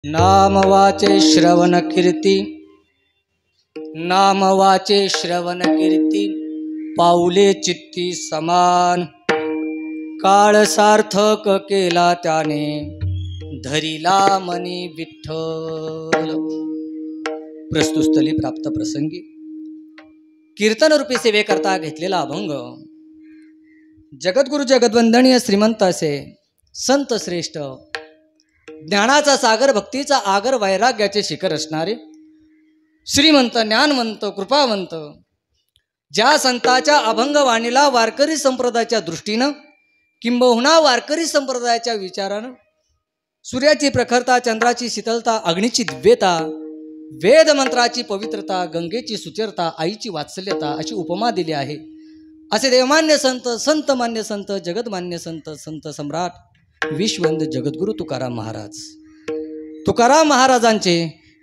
नाम वाचे श्रवण कीर्ती, नाम वाचे श्रवण कीर्ती, पाऊले चित्ती समान. काळ सार्थक केला त्याने, धरिला मनी विठ्ठल. प्रस्तुतस्थली प्राप्त प्रसंगी कीर्तन रूपी सेवेकरता घेतलेला अभंग जगद्गुरु जगद्वंदनीय श्रीमंत असे संत श्रेष्ठ, ज्ञानाचा सागर, भक्तीचा आगर, वैराग्याचे शिखर असणारे श्रीमंत, ज्ञानवंत, कृपावंत, ज्या संताच्या अभंगवाणीला वारकरी संप्रदायाच्या दृष्टीनं किंबहुना वारकरी संप्रदायाच्या विचारानं सूर्याची प्रखरता, चंद्राची शीतलता, अग्नीची दिव्यता, वेद मंत्राची पवित्रता, गंगेची सुचरता, आईची वात्सल्यता अशी उपमा दिली आहे. असे देवमान्य संत, संतमान्य संत, जगतमान्य संत, संत सम्राट विश्ववंद जगद्गुरु तुकाराम महाराज. तुकाराम महाराजांचे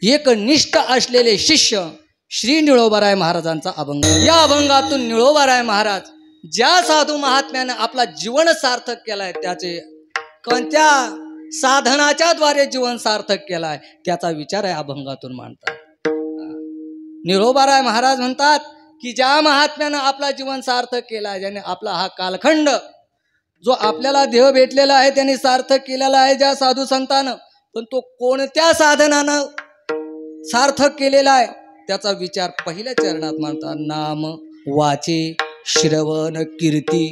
एकनिष्ठ असलेले शिष्य श्री निळोबाराय महाराजांचा अभंग. या अभंगातून निळोबाराय महाराज ज्या साधू महात्म्याने आपला जीवन सार्थक केलाय, त्याचे कोणत्या साधनाच्या द्वारे जीवन सार्थक केलाय त्याचा विचार या अभंगातून मांडतात. निळोबाराय महाराज म्हणतात की ज्या महात्म्यानं आपला जीवन सार्थक केलाय, ज्याने आपला हा कालखंड जो आपल्याला देह भेटलेला आहे त्यांनी सार्थक केलेला आहे ज्या साधू संतानं, पण तो कोणत्या साधनानं सार्थक केलेला आहे त्याचा विचार पहिल्या चरणात मांडतात. नाम वाचे श्रवण कीर्ती,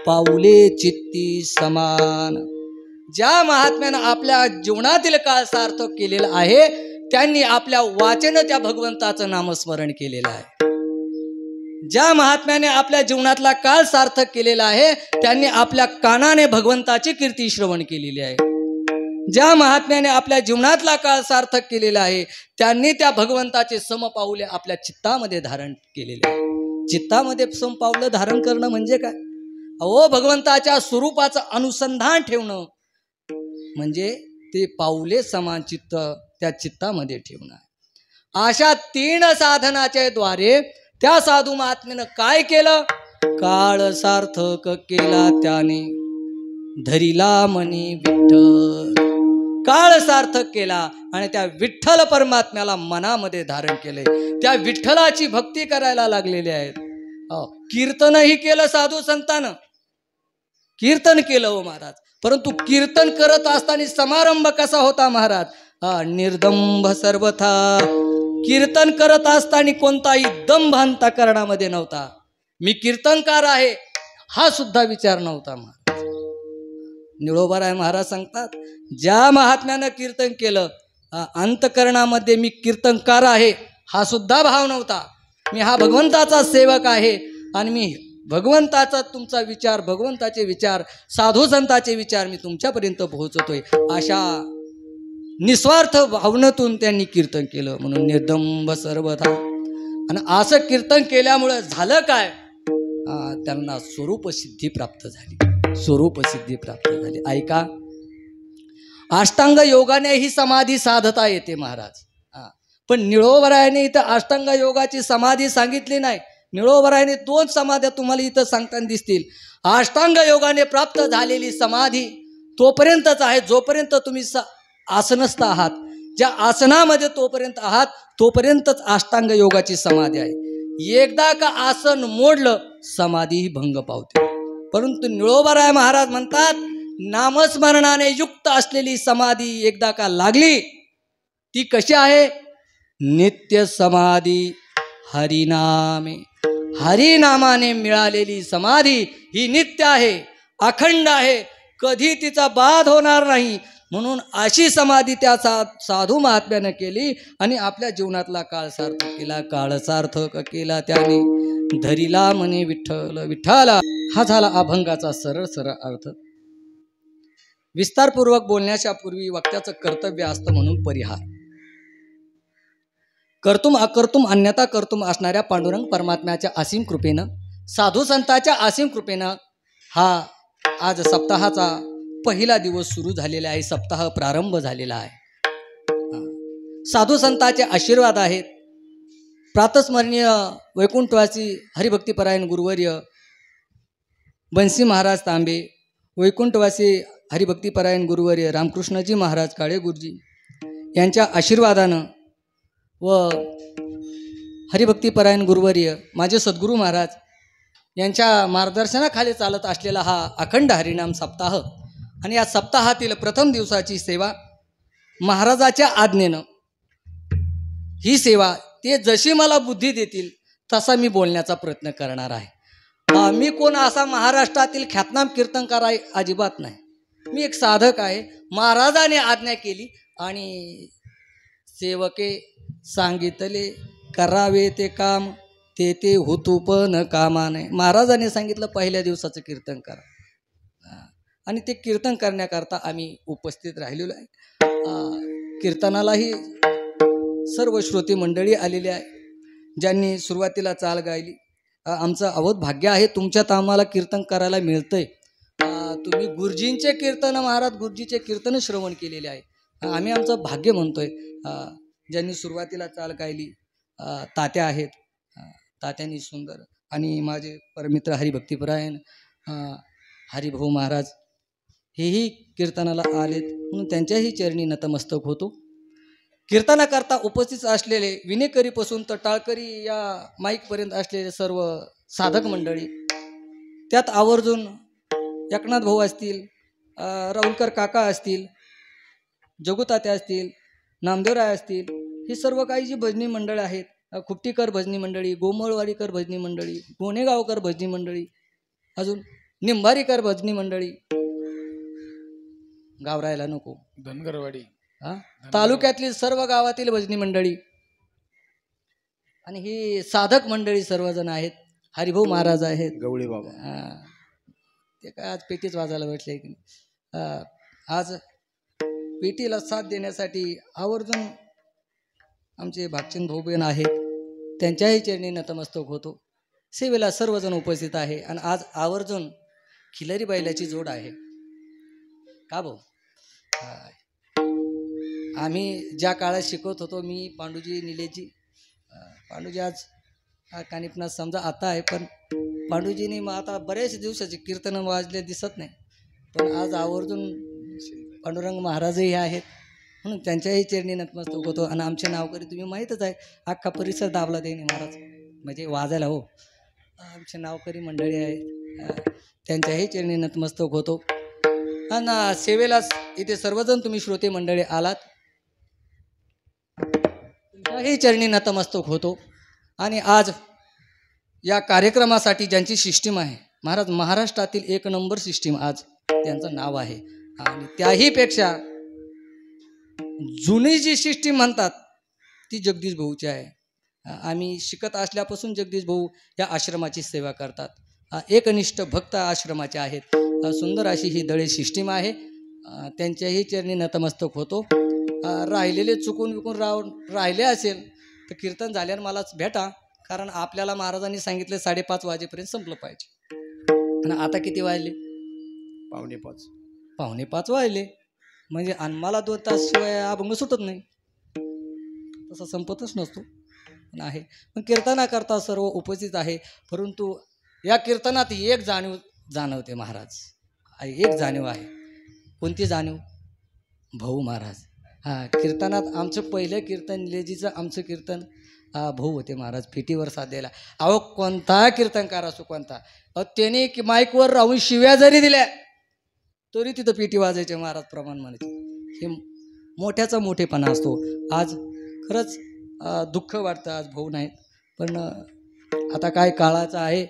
पाऊले चित्ती समान. ज्या महात्म्यानं आपल्या जीवनातील काळ सार्थक केलेला आहे त्यांनी आपल्या वाचेनं त्या भगवंताचं नामस्मरण केलेलं आहे. ज्या महात्म्याने आपल्या जीवनातला काळ सार्थक केलेला आहे त्यांनी आपल्या कानाने भगवंताची कीर्ती श्रवण केलेली आहे. ज्या महात्म्याने आपल्या जीवनातला काळ सार्थक केलेला आहे त्यांनी त्या भगवंताचे समपाऊले आपल्या चित्तामध्ये धारण केलेले आहे. चित्तामध्ये समपाऊलं धारण करणं म्हणजे काय? अहो, भगवंताच्या स्वरूपाचं अनुसंधान ठेवणं म्हणजे ते पाऊले समान चित्त त्या चित्तामध्ये ठेवणं. अशा 3 साधनाच्या द्वारे त्या साधू महात्म्यानं काय केलं? काळ सार्थक केला त्याने, धरिला मनी विठ्ठल. काळ सार्थक केला आणि त्या विठ्ठल परमात्म्याला मनामध्ये धारण केले. त्या विठ्ठलाची भक्ती करायला लागलेले आहेत. कीर्तनही केलं साधू संतानं, कीर्तन केलं हो महाराज. परंतु कीर्तन करत असताना समारंभ कसा होता महाराज? निर्दंभ सर्वथा. कीर्तन करत असताना कोणताही दंभ अंतःकरणामध्ये नव्हता. मी कीर्तनकार आहे हा सुद्धा विचार नव्हता महाराज. निळोबाराय महाराज सांगतात, ज्या महात्म्यानं कीर्तन केलं अंतःकरणामध्ये मी कीर्तनकार आहे हा सुद्धा भाव नव्हता. मी हा भगवंताचा सेवक आहे आणि मी भगवंताचा तुमचा विचार, भगवंताचे विचार, साधू संतांचे विचार मी तुमच्यापर्यंत पोहोचवतोय अशा निस्वार्थ भावनेतून त्यांनी कीर्तन केलं. म्हणून निर्दंभ सर्वथा. आणि असं कीर्तन केल्यामुळे झालं काय? त्यांना स्वरूप सिद्धी प्राप्त झाली. स्वरूप सिद्धी प्राप्त झाली. ऐका, अष्टांग योगाने ही समाधी साधता येते महाराज. पण निळोबारायाने इथं अष्टांग योगाची समाधी सांगितली नाही. निळोबारायाने 2 समाध्या तुम्हाला इथं सांगताना दिसतील. अष्टांग योगाने प्राप्त झालेली समाधी तोपर्यंतच आहे जोपर्यंत तुम्ही आसनस्थ आहात. ज्या आसनामध्ये तोपर्यंत आहात तोपर्यंतच अष्टांग योगाची समाधी आहे. एकदा का आसन मोडलं समाधीही भंग पावते. परंतु निळोबाराय महाराज म्हणतात, नामस्मरणाने युक्त असलेली समाधी एकदा का लागली ती कशी आहे? नित्य समाधी हरिनामे. हरिनामाने मिळालेली समाधी ही नित्य आहे, अखंड आहे, कधी तिचा बाध होणार नाही. म्हणून अशी समाधी त्या साधू महात्म्यानं केली आणि आपल्या जीवनातला काळ सार्थक केला. काळ सार्थक केला त्याने, धरिला मनी विठ्ठल. विठ्ठला हा झाला अभंगाचा सरळ सरळ अर्थ. विस्तारपूर्वक बोलण्याच्या पूर्वी वक्त्याचं कर्तव्य असतं म्हणून परिहार. कर्तुम अकर्तुम अन्यथा कर्तुम असणाऱ्या पांडुरंग परमात्म्याच्या असीम कृपेनं, साधू संतांच्या असीम कृपेनं हा आज सप्ताहाचा पहिला दिवस सुरू झालेला आहे. सप्ताह प्रारंभ झालेला आहे. साधू संतांचे आशीर्वाद आहेत. प्रातस्मरणीय वैकुंठवासी हरिभक्तीपरायण गुरुवर्य बंसी महाराज तांबे, वैकुंठवासी हरिभक्तीपरायण गुरुवर्य रामकृष्णजी महाराज काळे गुरुजी यांच्या आशीर्वादानं व हरिभक्तीपरायण गुरुवर्य माझे सद्गुरू महाराज यांच्या मार्गदर्शनाखाली चालत असलेला हा अखंड हरिनाम सप्ताह आणि या सप्ताहातील प्रथम दिवसाची सेवा महाराजाच्या आज्ञेनं ही सेवा ते जशी मला बुद्धी देतील तसा मी बोलण्याचा प्रयत्न करणार आहे। मी कोण असा महाराष्ट्रातील ख्यातनाम कीर्तनकार आहे अजिबात नाही। मी एक साधक आहे। महाराजाने आज्ञा केली आणि सेवके सांगितले करावे ते काम ते ते होतू पण कामा नाही। महाराजाने सांगितलं पहिल्या दिवसाचं कीर्तन करा आणि ते कीर्तन करण्याकरता आम्ही उपस्थित राहिलेलो आहे। कीर्तनालाही सर्व श्रोते मंडळी आलेले आहे ज्यांनी सुरुवातीला चाल गायली। आमचं अवध भाग्य आहे तुमच्यात आम्हाला कीर्तन करायला मिळतंय। तुम्ही गुरुजींचे कीर्तन महाराज गुरुजीचे कीर्तन श्रवण केलेले आहे। आम्ही आमचं भाग्य म्हणतोय। ज्यांनी सुरुवातीला चाल गायली तात्या आहेत, तात्यांनी सुंदर आणि माझे परमित्र हरिभक्तीपरायण हरिभाऊ महाराज हेही कीर्तनाला आलेत म्हणून त्यांच्याही चरणी नतमस्तक होतो। कीर्तनाकरता उपस्थित असलेले विनेकरीपासून तर टाळकरी या माईकपर्यंत असलेले सर्व साधक मंडळी, त्यात आवर्जून एकनाथ भाऊ असतील, राहुलकर काका असतील, जगुतात्या असतील, नामदेवराय असतील, ही सर्व काही जी भजनी मंडळ आहेत, खुपटीकर भजनी मंडळी, गोमळवाडीकर भजनी मंडळी, गोणेगावकर भजनी मंडळी, अजून निंबारीकर भजनी मंडळी, गाव राहायला नको धनगरवाडी, तालुक्यातली सर्व गावातील भजनी मंडळी आणि ही साधक मंडळी सर्वजण आहेत। हरिभाऊ महाराज आहेत, गवळी बाबा, ते काय आज पेटीच वाजायला भेटले की आज पेटीला साथ देण्यासाठी आवर्जून आमचे भागचंद भाऊबेन आहेत, त्यांच्याही चरणी नतमस्तक होतो। सेवेला सर्वजण उपस्थित आहे आणि आज आवर्जून खिलारी बैलाची जोड आहे का भाऊ। आम्ही ज्या काळात शिकवत होतो मी पांडुजी निलेजी, पांडुजी आज कानिपनाथ समजा आता आहे पण पांडुजींनी मग आता बऱ्याच दिवसाचे कीर्तन वाजले दिसत नाही, पण आज आवर्जून पांडुरंग महाराजही आहेत म्हणून त्यांच्याही चरणी नतमस्तक होतो। आणि आमचे नावकरी तुम्ही माहीतच आहे, अख्खा परिसर दाबला देणे महाराज म्हणजे वाजायला हो। आमचे नावकरी मंडळी आहेत त्यांच्याही चरणी नतमस्तक होतो। आणि सेवेला इथे सर्वजण तुम्ही श्रोते मंडळी आलात, तुमच्याही चरणी नतमस्तक होतो। आणि आज या कार्यक्रमासाठी ज्यांची सिस्टीम आहे महाराज, महाराष्ट्रातील एक नंबर सिस्टीम आज त्यांचं नाव आहे। आणि त्याहीपेक्षा जुनी जी सिस्टीम म्हणतात ती जगदीश भाऊची आहे। आम्ही शिकत असल्यापासून जगदीश भाऊ या आश्रमाची सेवा करतात, एकनिष्ठ भक्त आश्रमाचे आहेत। सुंदर अशी ही दळे सिस्टीम आहे, त्यांच्याही चरणी नतमस्तक होतो। राहिलेले चुकून विकून राहिले असेल तर कीर्तन झाल्यावर मलाच भेटा, कारण आपल्याला महाराजांनी सांगितले 5:30 वाजेपर्यंत संपलं पाहिजे आणि आता किती वाजले? 4:45. 4:45 वाजले म्हणजे अन्माला 2 तास शिवाय अभंग सुटत नाही, तसा संपतच नसतो आहे। पण कीर्तनाकरता सर्व उपस्थित आहे, परंतु या कीर्तनात एक जाणीव जाणवते महाराज, एक जाणीव आहे। कोणती जाणीव? भाऊ महाराज। कीर्तनात आमचं पहिलं कीर्तन निलेजीचं आमचं कीर्तन भाऊ होते महाराज पेटीवर साथ द्यायला। अहो कोणता कीर्तनकार असो कोणता, त्याने माईकवर राहून शिव्या जरी दिल्या तरी तिथं पेटी वाजायचे महाराज प्रमाण म्हणायचे। हे मोठ्याचा मोठेपणा असतो। आज खरंच दुःख वाटतं आज भाऊ नाहीत, पण आता काय काळाचं आहे।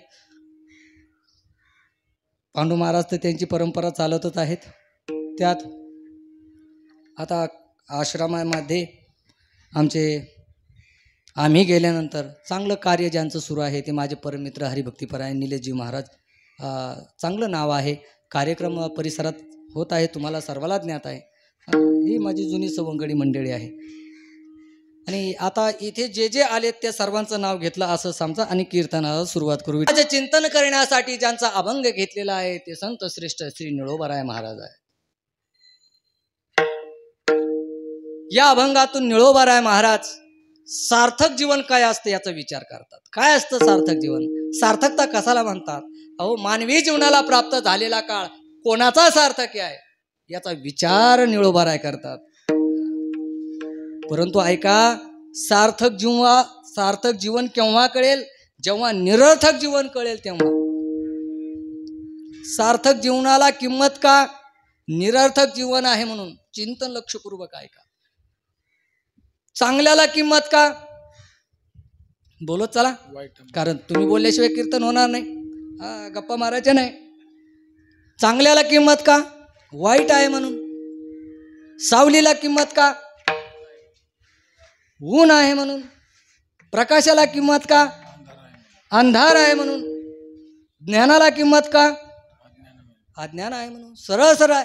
पांडू महाराज तर त्यांची परंपरा चालतच आहेत। त्यात आता आश्रमामध्ये आम्ही गेल्यानंतर चांगलं कार्य ज्यांचं सुरू आहे ते माझे परममित्र हरिभक्तीपरायण निलेशजी महाराज, चांगलं नाव आहे। कार्यक्रम परिसरात होत आहे, तुम्हाला सर्वाला ज्ञात आहे। ही माझी जुनी सवंगडी मंडळी आहे आणि आता इथे जे जे आलेत त्या सर्वांचं नाव घेतलं असं समजा आणि कीर्तनाला सुरुवात करू। माझे चिंतन करण्यासाठी ज्यांचा अभंग घेतलेला आहे ते संत श्रेष्ठ श्री निळोबाराय महाराज आहे। या अभंगातून निळोबाराय महाराज सार्थक जीवन काय असतं याचा विचार करतात। काय असतं सार्थक जीवन? सार्थकता कशाला म्हणतात? अहो मानवी जीवनाला प्राप्त झालेला काळ कोणाचा सार्थक आहे याचा विचार निळोबाराय करतात। परंतु ऐका, सार्थक जीवन केव्हा कळेल? जेव्हा निरर्थक जीवन कळेल तेव्हा. सार्थक जीवनाला किंमत का? निरर्थक जीवन आहे म्हणून. चिंतन लक्षपूर्वक ऐका. चांगल्याला किंमत का? बोलत चला, वाईट कारण तुम्ही बोलल्याशिवाय कीर्तन होणार नाही. गप्पा मारायच्या नाही. चांगल्याला किंमत का? वाईट आहे म्हणून. सावलीला किंमत का? ऊन आहे म्हणून. प्रकाशाला किंमत का? अंधार आहे म्हणून. ज्ञानाला किंमत का? अज्ञान आहे म्हणून. सरळ सरळ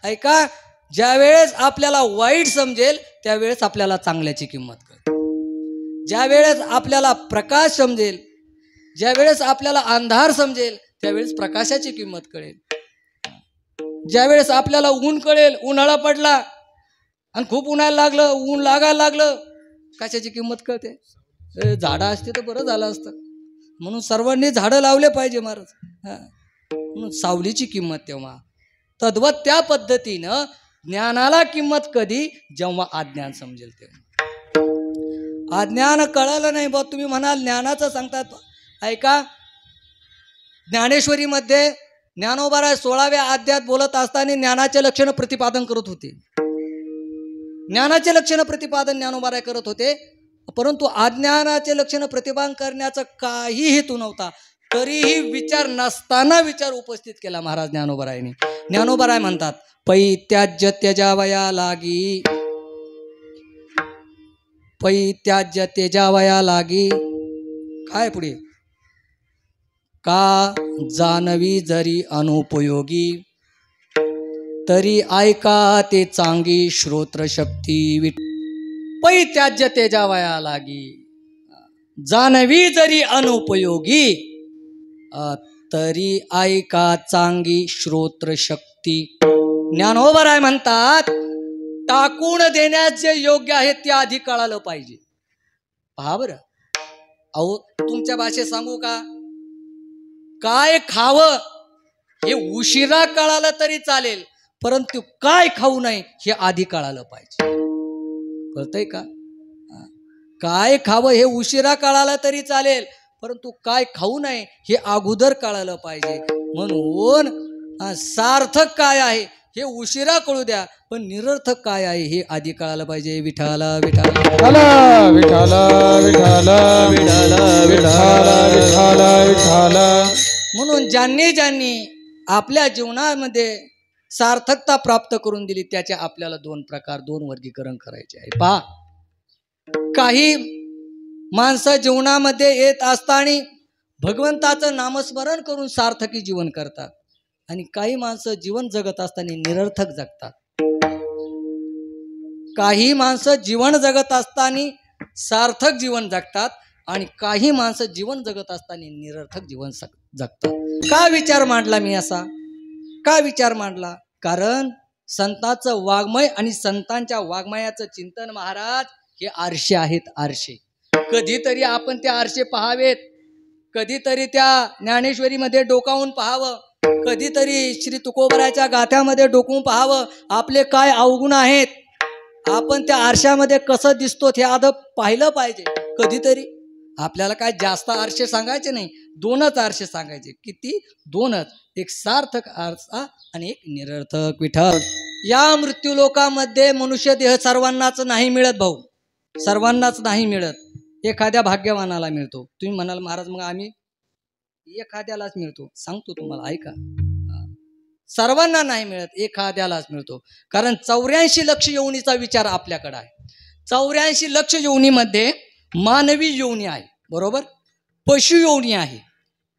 ऐका, ज्या वेळेस आपल्याला वाईट समजेल त्यावेळेस आपल्याला चांगल्याची किंमत कळेल. ज्या वेळेस आपल्याला प्रकाश समजेल, ज्या वेळेस आपल्याला अंधार समजेल त्यावेळेस प्रकाशाची किंमत कळेल. ज्या वेळेस आपल्याला ऊन कळेल, उन्हाळा पडला आणि खूप उन्हायला लागलं, ऊन लागायला लागलं, कशाची किंमत कळते? झाडं असते तर बरं झालं असतं. म्हणून सर्वांनी झाडं लावले पाहिजे महाराज. म्हणून सावलीची किंमत तेव्हा. तद्वत त्या पद्धतीनं ज्ञानाला किंमत कधी? जेव्हा अज्ञान समजेल तेव्हा. अज्ञान कळालं नाही बा, तुम्ही म्हणाल ज्ञानाचं सांगतात. ऐका, ज्ञानेश्वरीमध्ये ज्ञानोबा 16व्या अध्यायात बोलत असताना ज्ञानाचे लक्षण प्रतिपादन करत होते. ज्ञानाचे लक्षण प्रतिपादन ज्ञानोबा करत होते, परंतु अज्ञानाचे लक्षण प्रतिपादन करण्याचा काही हेतू नव्हता. तरीही विचार नसताना विचार उपस्थित केला महाराज ज्ञानोबरायांनी. ज्ञानोबराय म्हणतात, पैत्याज्य त्यजावया लागी, पैत्याज्य त्यजावया लागी. काय पुढे? का जानवी जरी अनुपयोगी, तरी ऐका ते चांगी श्रोत्रशक्ती. पैत्याज्य त्यजावया लागी, जानवी जरी अनुपयोगी, तरी ऐका चांगी श्रोत्रशक्ती. ज्ञानोबराय म्हणतात, टाकून देण्यास जे योग्य आहे ते आधी कळालं पाहिजे. पहा बरं, अहो तुमच्या भाषेत सांगू का? काय खावं हे उशिरा कळालं तरी चालेल, परंतु काय खाऊ नये हे आधी कळालं पाहिजे. कळतंय का? काय खावं हे उशिरा कळालं तरी चालेल, परंतु काय खाऊ नये हे अगोदर कळालं पाहिजे. म्हणून सार्थक काय आहे हे उशिरा कळू द्या, पण निरर्थक काय आहे हे आधी कळालं पाहिजे. विठाला विठाला विठाला विठाला विठाला विठाला विठाला विठाला. म्हणून ज्यांनी आपल्या जीवनामध्ये सार्थकता प्राप्त करून दिली त्याचे आपल्याला दोन वर्गीकरण करायचे आहे. पहा, काही माणसं जीवनामध्ये येत असताना भगवंताचं नामस्मरण करून सार्थकी जीवन करतात, आणि काही माणसं जीवन जगत असताना निरर्थक जगतात. काही माणसं जीवन जगत असताना सार्थक जीवन जगतात, आणि काही माणसं जीवन जगत असताना निरर्थक जीवन जगतात. का विचार मांडला मी असा? का विचार मांडला? कारण संतांचं वाङ्मय आणि संतांच्या वाङ्मयाचं चिंतन महाराज हे आरशे आहेत. आरशे कधीतरी आपण ते आरशे पहावेत, कधीतरी त्या ज्ञानेश्वरीमध्ये डोकावून पाहावं, कधीतरी श्री तुकोबराच्या गाथ्यामध्ये डोकवून पाहावं. आपले काय अवगुण आहेत, आपण त्या आरशामध्ये कसं दिसतो हे आधी पाहिलं पाहिजे. कधीतरी आपल्याला काय जास्त आरशे सांगायचे नाही, 2च आरशे सांगायचे. किती? 2च. एक सार्थक आरसा आणि एक निरर्थक. विठ्ठल, या मृत्यू लोकामध्ये मनुष्य देह सर्वांनाच नाही मिळत भाऊ, सर्वांनाच नाही मिळत. एखाद्या भाग्यवानाला मिळतो. तुम्ही म्हणाल महाराज मग आम्ही, एखाद्यालाच मिळतो. सांगतो तुम्हाला, ऐका. सर्वांना नाही मिळत, एखाद्यालाच मिळतो. कारण 84 लक्ष योनीचा विचार आपल्याकडे आहे. 84 लक्ष योनीमध्ये मानवी योनी आहे, बरोबर, पशु योनी आहे,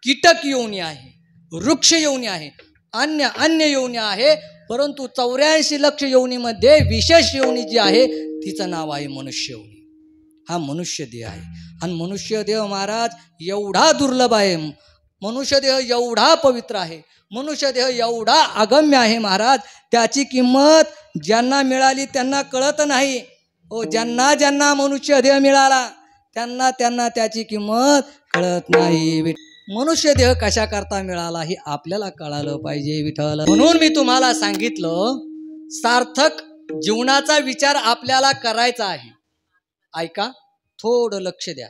कीटक योनी आहे, वृक्ष योनी आहे, अन्य योनी आहे. परंतु 84 लक्ष योनीमध्ये विशेष योनी जी आहे तिचं नाव आहे मनुष्य योनी. हा मनुष्य देह आहे. आणि मनुष्य देह महाराज एवढा दुर्लभ आहे, मनुष्य देह एवढा पवित्र आहे, मनुष्य देह एवढा अगम्य आहे महाराज. त्याची किंमत ज्यांना मिळाली त्यांना कळत नाही. ज्यांना ज्यांना मनुष्य देह मिळाला त्यांना त्याची किंमत कळत नाही. मनुष्य देह कशा करता मिळाला हे आपल्याला कळालं पाहिजे. विठ्ठल, म्हणून मी तुम्हाला सांगितलं सार्थक जीवनाचा विचार आपल्याला करायचा आहे. ऐका, थोडं लक्ष द्या.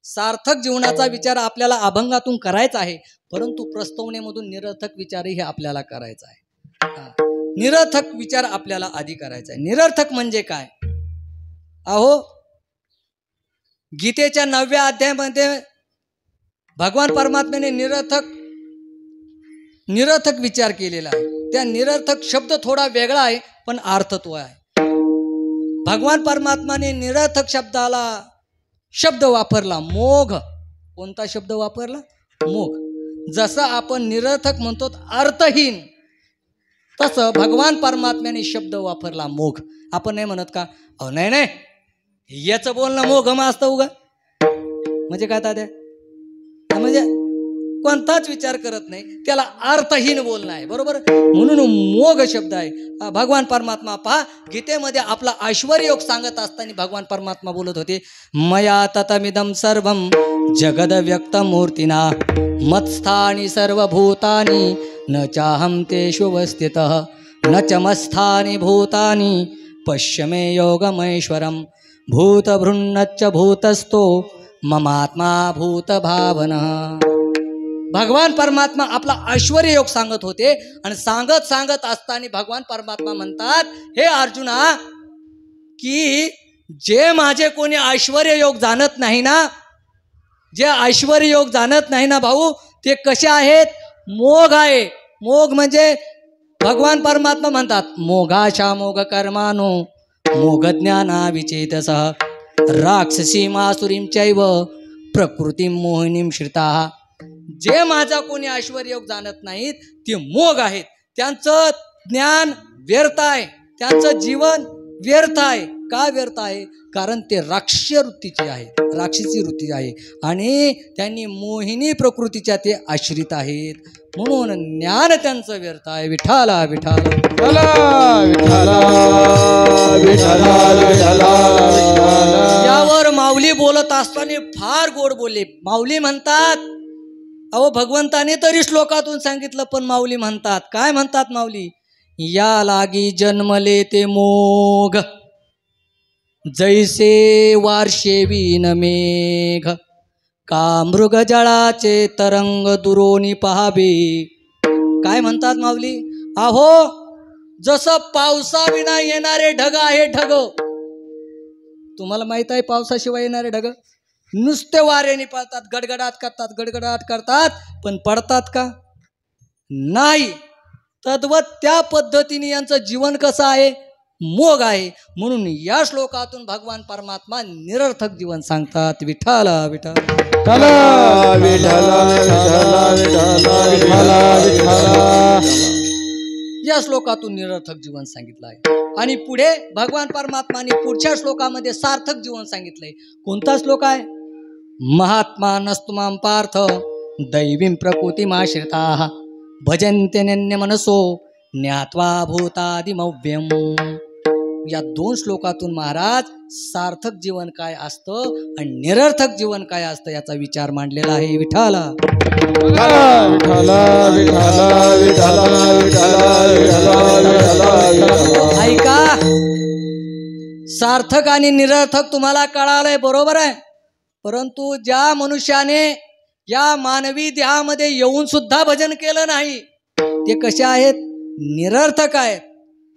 सार्थक जीवनाचा विचार आपल्याला अभंगातून करायचा आहे, परंतु प्रस्तवनेमधून निरर्थक विचारही हे आपल्याला करायचा आहे. निरर्थक विचार आपल्याला आधी करायचा आहे. निरर्थक म्हणजे काय? अहो, गीतेच्या 9व्या अध्यायामध्ये भगवान परमात्म्याने निरर्थक विचार केलेला आहे. त्या निरर्थक शब्द थोडा वेगळा आहे, पण अर्थ तो आहे. भगवान परमात्माने निरर्थक शब्द वापरला मोघ. कोणता शब्द वापरला? मोघ. जसं आपण निरर्थक म्हणतो अर्थहीन, तसं भगवान परमात्म्याने शब्द वापरला मोघ. आपण नाही म्हणत का, अहो नाही याचं बोलणं मोघ असतं उगा, म्हणजे काय तात्या, म्हणजे कोणताच विचार करत नाही, त्याला अर्थहीन बोलणं आहे, बरोबर. म्हणून मोघ शब्द आहे. भगवान परमात्मा पहा, गीतेमध्ये आपला ऐश्वर्योग सांगत असताना भगवान परमात्मा बोलत होते, मया ततमिदं सर्वं जगद व्यक्त मूर्तिना मत्स्थानी सर्वभूतानि न चाहं तेषु वस्थितः न च मत्स्थानि भूतानि पश्य मे योगमैश्वरं भूतभृन्नच्च भूतस्थो ममात्मा भूतभावनः. भगवान परमात्मा आपला ऐश्वर्य योग सांगत होते, आणि सांगत असताना भगवान परमात्मा म्हणतात, हे अर्जुना, की जे माझे कोणी ऐश्वर्य योग जाणत नाही ना, जे ऐश्वर्य योग जाणत नाही ना भाऊ, ते कसे आहेत? मोघ आहे. मोघ म्हणजे भगवान परमात्मा म्हणतात, मोघाशा मोघ कर्मानो मोघ ज्ञाना विचेतसः राक्षसी मासुरीं चैव प्रकृती मोहिनीं श्रिता. जे माझा कोणी ऐश्वर्य योग जाणत नाहीत ते मोघ आहेत. त्यांचं ज्ञान व्यर्थ आहे, त्यांचं जीवन व्यर्थ आहे. का व्यर्थ आहे? कारण ते राक्षसी वृत्ती आहे, आणि त्यांनी मोहिनी प्रकृतीच्या ते आश्रित आहेत, म्हणून ज्ञान त्यांचं व्यर्थ आहे. विठाला विठाला यावर माऊली बोलत असताना फार गोड बोलले. माऊली म्हणतात, अहो भगवंताने तरी श्लोकातून सांगितलं, पण माऊली म्हणतात, काय म्हणतात माऊली? या लागी जन्मले ते मोघ जैसे वार्षेवीन मेघ का मृग जळाचे तरंग दुरोनी पहावे. काय म्हणतात माऊली? अहो, जसं पावसाविना येणारे ढग आहे, ढग, तुम्हाला माहित आहे पावसाशिवाय येणारे ढग नुसते वाऱ्याने पडतात, गडगडाट करतात, पण पडतात का? नाही. तद्वत त्या पद्धतीने यांचं जीवन कसं आहे? मोघ आहे. म्हणून या श्लोकातून भगवान परमात्मा निरर्थक जीवन सांगतात. विठाला विठाला या श्लोकातून निरर्थक जीवन सांगितलं आहे. आणि पुढे भगवान परमात्माने पुढच्या श्लोकामध्ये सार्थक जीवन सांगितलंय. कोणता श्लोक आहे? महात्मा नस्तुमां पार्थ दैवीं प्रकृतिमाश्रिताः भजन्ते नन्य मनसो ज्ञात्वा भूतादिमव्यम. या 2 श्लोकातून महाराज सार्थक जीवन काय असतं आणि निरर्थक जीवन काय असतं याचा विचार मांडलेला आहे. विठाला ऐका, सार्थक आणि निरर्थक तुम्हाला कळालंय, बरोबर आहे. परंतु ज्या मनुष्याने या मानवी देहामध्ये येऊन सुद्धा भजन केलं नाही, ते कसे आहेत? निरर्थक आहेत.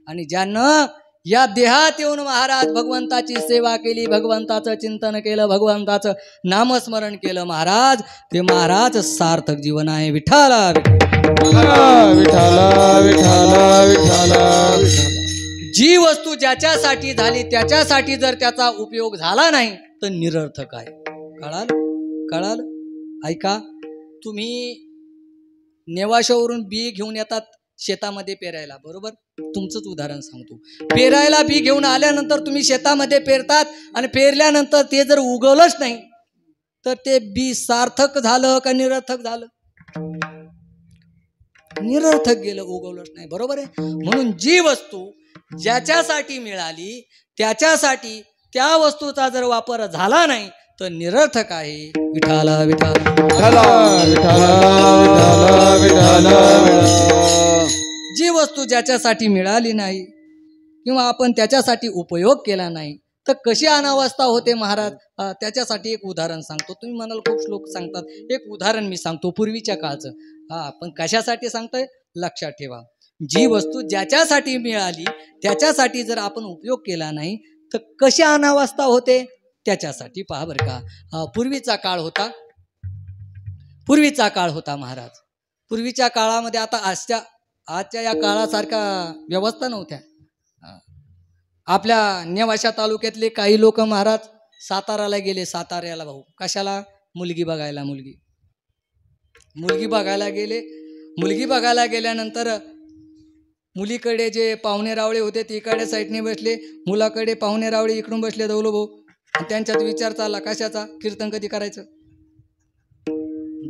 आणि ज्यानं या देहात येऊन महाराज भगवंताची सेवा केली, भगवंताचं चिंतन केलं, भगवंताचं नामस्मरण केलं महाराज, ते महाराज सार्थक जीवन आहे. विठाला जी वस्तू ज्याच्यासाठी झाली त्याच्यासाठी जर त्याचा उपयोग झाला नाही तर निरर्थक आहे. कळाल? ऐका, तुम्ही नेवाशावरून बी घेऊन येतात शेतामध्ये पेरायला, बरोबर. तुमचंच उदाहरण सांगतो. पेरायला बी घेऊन आल्यानंतर तुम्ही शेतामध्ये पेरतात, आणि पेरल्यानंतर ते जर उगवलंच नाही तर ते बी सार्थक झालं का निरर्थक झालं? निरर्थक गेलं, उगवलंच नाही, बरोबर आहे. म्हणून जी वस्तू ज्याच्यासाठी मिळाली त्याच्यासाठी त्या वस्तूचा जर वापर झाला नाही तर निरर्थक आहे. विठाला जी वस्तू ज्याच्यासाठी मिळाली नाही किंवा आपण त्याच्यासाठी उपयोग केला नाही तर कशी अनावस्था होते महाराज, त्याच्यासाठी एक उदाहरण सांगतो. तुम्ही म्हणाल खूप श्लोक सांगतात, एक उदाहरण मी सांगतो पूर्वीच्या काळचं. पण कशासाठी सांगतोय लक्षात ठेवा. जी वस्तू ज्याच्यासाठी मिळाली त्याच्यासाठी जर आपण उपयोग केला नाही तर कशी अनावस्था होते त्याच्यासाठी पहा बरं का. पूर्वीचा काळ होता महाराज. पूर्वीच्या काळामध्ये आता आजच्या या काळासारखा व्यवस्था नव्हत्या. आपल्या नेवाशा तालुक्यातले काही लोक महाराज साताऱ्याला गेले. साताऱ्याला भाऊ कशाला? मुलगी बघायला. मुलगी बघायला गेले. मुलगी बघायला गेल्यानंतर मुलीकडे जे पाहुणे रावळे होते ते इकडे साईडने बसले, मुलाकडे पाहुणे रावळे इकडून बसले दौलो भाऊ. त्यांच्यात विचार चालला कशाचा? कीर्तन कधी करायचं?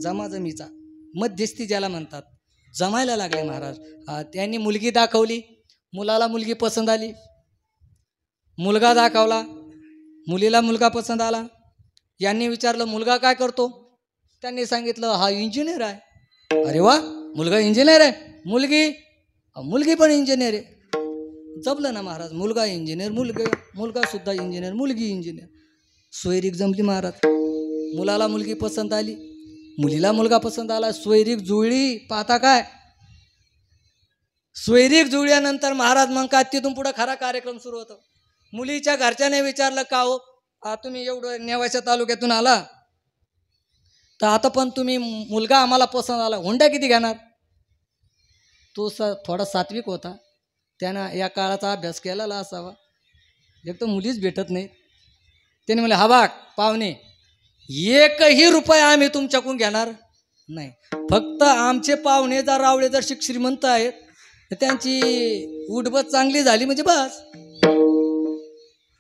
जमाजमीचा, मध्यस्थी ज्याला म्हणतात, जमायला लागले महाराज. त्यांनी मुलगी दाखवली, मुलाला मुलगी पसंत आली. मुलगा दाखवला, मुलीला मुलगा पसंत आला. यांनी विचारलं मुलगा काय करतो? त्यांनी सांगितलं हा इंजिनियर आहे. अरे वा, मुलगा इंजिनियर आहे, मुलगी पण इंजिनियर आहे. जमलं ना महाराज. मुलगा इंजिनियर, मुलगा सुद्धा इंजिनियर, मुलगी इंजिनियर. सोयरीक जमली महाराज. मुलाला मुलगी पसंत आली, मुलीला मुलगा पसंत आला. सोयरीक जुळली. पाहता काय, सोयरीक जुळल्यानंतर महाराज मग का तिथून पुढे खरा कार्यक्रम सुरू होतो. मुलीच्या घरच्याने विचारलं का हो, तुम्ही एवढं नेवाशा तालुक्यातून आला तर आता पण तुम्ही मुलगा आम्हाला पसंत आला, हुंडा किती घेणार? तो थोडा सात्विक होता, त्यानं या काळाचा अभ्यास केलेला असावा. एक तर मुलीच भेटत नाही. त्याने म्हणले हा बाग पाहुणे, एकही रुपया आम्ही तुमच्याकडून घेणार नाही. फक्त आमचे पाहुणे जर रावळे जर श्रीमंत आहेत तर त्यांची उठबस चांगली झाली म्हणजे बस.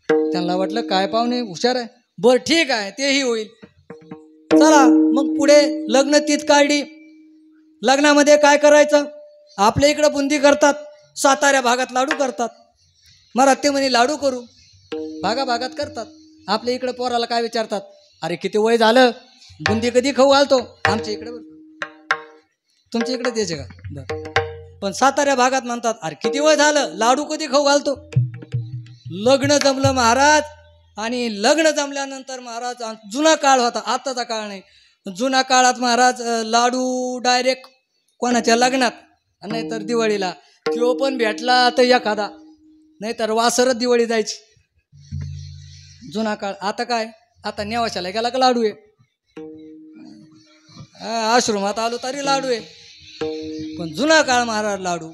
त्यांना वाटलं काय पाहुणे हुशार आहे, बरं ठीक आहे तेही होईल. चला मग पुढे लग्न तीच काढली. लग्नामध्ये काय करायचं? आपल्या इकडं बुंदी करतात, साताऱ्या भागात लाडू करतात. मराठी म्हणे लाडू करू, भागात करतात. आपल्या इकडे पोराला काय विचारतात? अरे किती वय झालं, बुंदी कधी खाऊ घालतो? आमच्या इकडे तुमच्या इकडे द्यायचे का? बरं. पण साताऱ्या भागात म्हणतात अरे किती वय झालं, लाडू कधी खाऊ घालतो? लग्न जमलं महाराज. आणि लग्न जमल्यानंतर महाराज, जुना काळ होता, आताचा काळ नाही. जुना काळात महाराज लाडू डायरेक्ट कोणाच्या लग्नात, नाहीतर दिवाळीला. तो पण भेटला तर एखादा, नाहीतर वासरच दिवाळी जायची. जुना काळ. आता काय, आता नेवाशाला गेला का लाडू आहे, आश्रमात आलो तरी लाडू आहे. पण जुना काळ महाराज लाडू.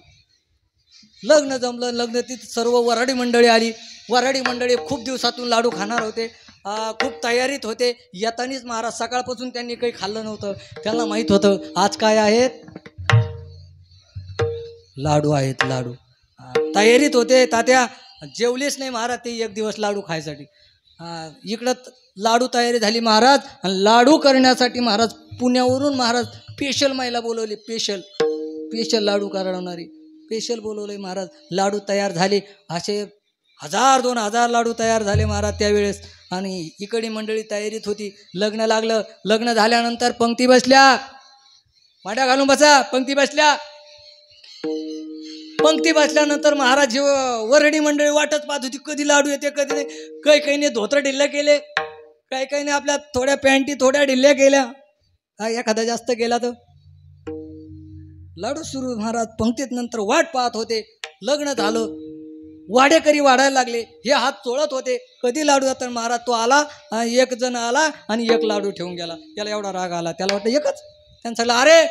लग्न जमलं, लग्न तिथे सर्व वऱ्हाडी मंडळी आली. वऱ्हाडी मंडळी खूप दिवसातून लाडू खाणार होते, खूप तयारीत होते. येतानीच महाराज सकाळपासून त्यांनी काही खाल्लं नव्हतं. त्यांना माहीत होतं आज काय आहेत, लाडू आहेत. लाडू तयारीत होते. तात्या जेवलेच नाही महाराज ते एक दिवस लाडू खायसाठी. इकडं लाडू तयारी झाली महाराज. लाडू करण्यासाठी महाराज पुण्यावरून महाराज स्पेशल महिला बोलवली, स्पेशल लाडू करणारी स्पेशल बोलवले महाराज. लाडू तयार झाले, असे 1000-2000 लाडू तयार झाले महाराज त्यावेळेस. आणि इकडे मंडळी तयारीत होती. लग्न लागलं. लग्न झाल्यानंतर पंक्ती बसल्या, माड्या घालून बसा. पंक्ती बसल्यानंतर महाराज वरडी मंडळी वाटच पाहत होती कधी लाडू येते कधी नाही. काही धोतर ढिल्ल्या केले, काही आपल्या थोड्या पॅन्टी थोड्या ढिल्ल्या केल्या. एखादा जास्त गेला तर लाडू सुरू. महाराज पंक्तीत नंतर वाट पाहत होते. लग्न झालं, वाडेकरी वाढायला लागले. हे हात चोळत होते कधी लाडू जातात. महाराज तो आला, एक जण आला आणि एक लाडू ठेवून गेला. त्याला एवढा राग आला, त्याला वाटतं एकच. त्यांना सांगलं अरे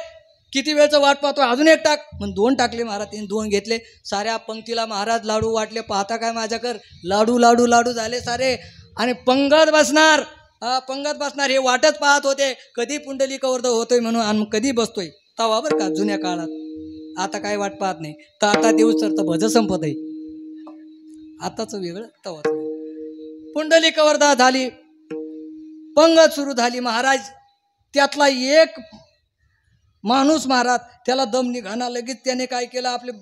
किती वेळचं वाट पाहतो, अजून एक टाक. मग 2 टाकले महाराज. त्यांनी 2 घेतले. साऱ्या पंक्तीला महाराज लाडू वाटले. पाहता काय माझ्याकर लाडू झाले सारे. आणि पंगत बसणार हे वाटच पाहत होते कधी पुंडलिकावर्ध होतोय म्हणून आणि कधी बसतोय. तवा बरं का जुन्या काळात. आता काय वाट पाहत नाही. तर आता दिवस तर भज संपत आहे. आताच वेगळं तवाच वेगळं. पुंडलिकावर्धा झाली, पंगत सुरू झाली महाराज. त्यातला एक माणूस महाराज त्याला दम निघाला. लगेच त्याने काय केलं, आपले